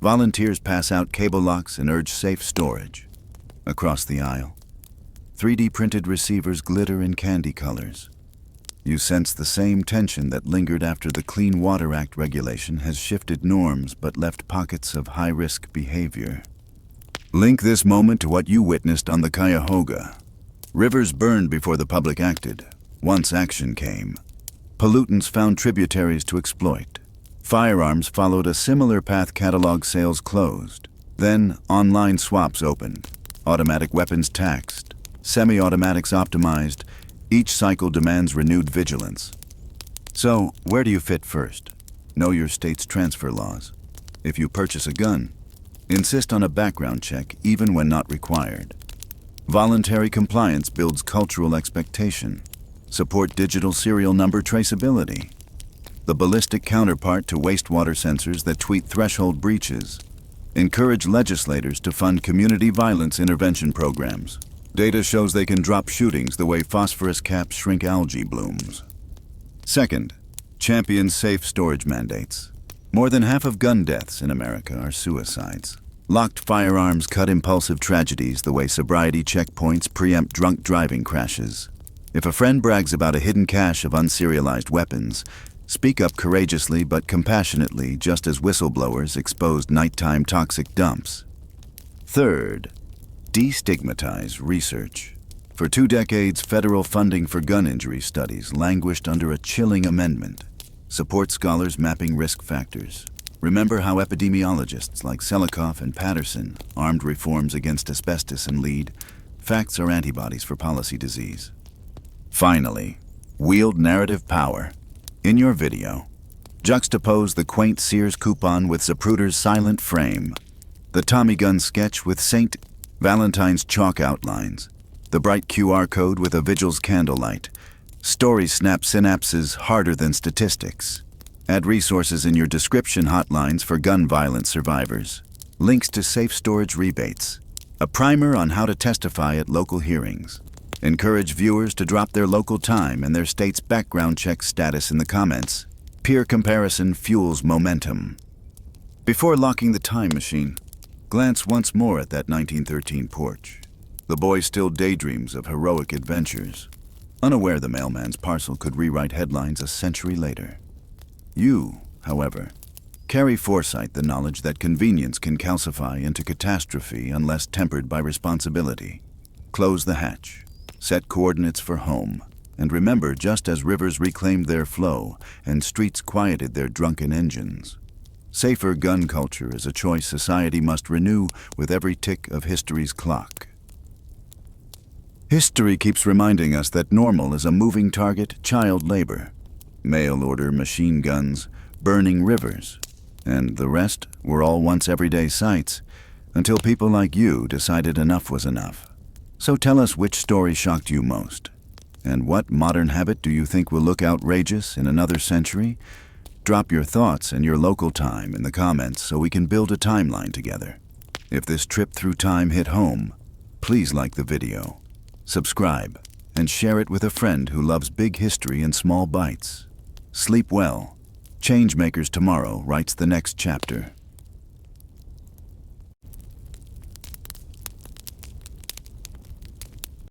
volunteers pass out cable locks and urge safe storage. Across the aisle, 3D printed receivers glitter in candy colors. You sense the same tension that lingered after the Clean Water Act regulation has shifted norms but left pockets of high-risk behavior. Link this moment to what you witnessed on the Cuyahoga. Rivers burned before the public acted. Once action came, pollutants found tributaries to exploit. Firearms followed a similar path. Catalog sales closed. Then online swaps opened. Automatic weapons taxed. Semi-automatics optimized. Each cycle demands renewed vigilance. So, where do you fit first? Know your state's transfer laws. If you purchase a gun, insist on a background check even when not required. Voluntary compliance builds cultural expectation. Support digital serial number traceability. The ballistic counterpart to wastewater sensors that tweet threshold breaches. Encourage legislators to fund community violence intervention programs. Data shows they can drop shootings the way phosphorus caps shrink algae blooms. Second, champion safe storage mandates. More than half of gun deaths in America are suicides. Locked firearms cut impulsive tragedies the way sobriety checkpoints preempt drunk driving crashes. If a friend brags about a hidden cache of unserialized weapons, speak up courageously but compassionately, just as whistleblowers exposed nighttime toxic dumps. Third, destigmatize research. For 2 decades, federal funding for gun injury studies languished under a chilling amendment. Support scholars mapping risk factors. Remember how epidemiologists like Selikoff and Patterson armed reforms against asbestos and lead. Facts are antibodies for policy disease. Finally, wield narrative power. In your video, juxtapose the quaint Sears coupon with Zapruder's silent frame, the Tommy gun sketch with St. Valentine's chalk outlines, the bright QR code with a vigil's candlelight. Stories snap synapses harder than statistics. Add resources in your description. Hotlines for gun violence survivors. Links to safe storage rebates. A primer on how to testify at local hearings. Encourage viewers to drop their local time and their state's background check status in the comments. Peer comparison fuels momentum. Before locking the time machine, glance once more at that 1913 porch. The boy still daydreams of heroic adventures, unaware the mailman's parcel could rewrite headlines a century later. You, however, carry foresight, the knowledge that convenience can calcify into catastrophe unless tempered by responsibility. Close the hatch, set coordinates for home, and remember, just as rivers reclaimed their flow and streets quieted their drunken engines, safer gun culture is a choice society must renew with every tick of history's clock. History keeps reminding us that normal is a moving target, child labor, mail-order machine guns, burning rivers, and the rest were all once everyday sights until people like you decided enough was enough. So tell us which story shocked you most, and what modern habit do you think will look outrageous in another century? Drop your thoughts and your local time in the comments so we can build a timeline together. If this trip through time hit home, please like the video, subscribe, and share it with a friend who loves big history in small bites. Sleep well. Changemakers Tomorrow writes the next chapter.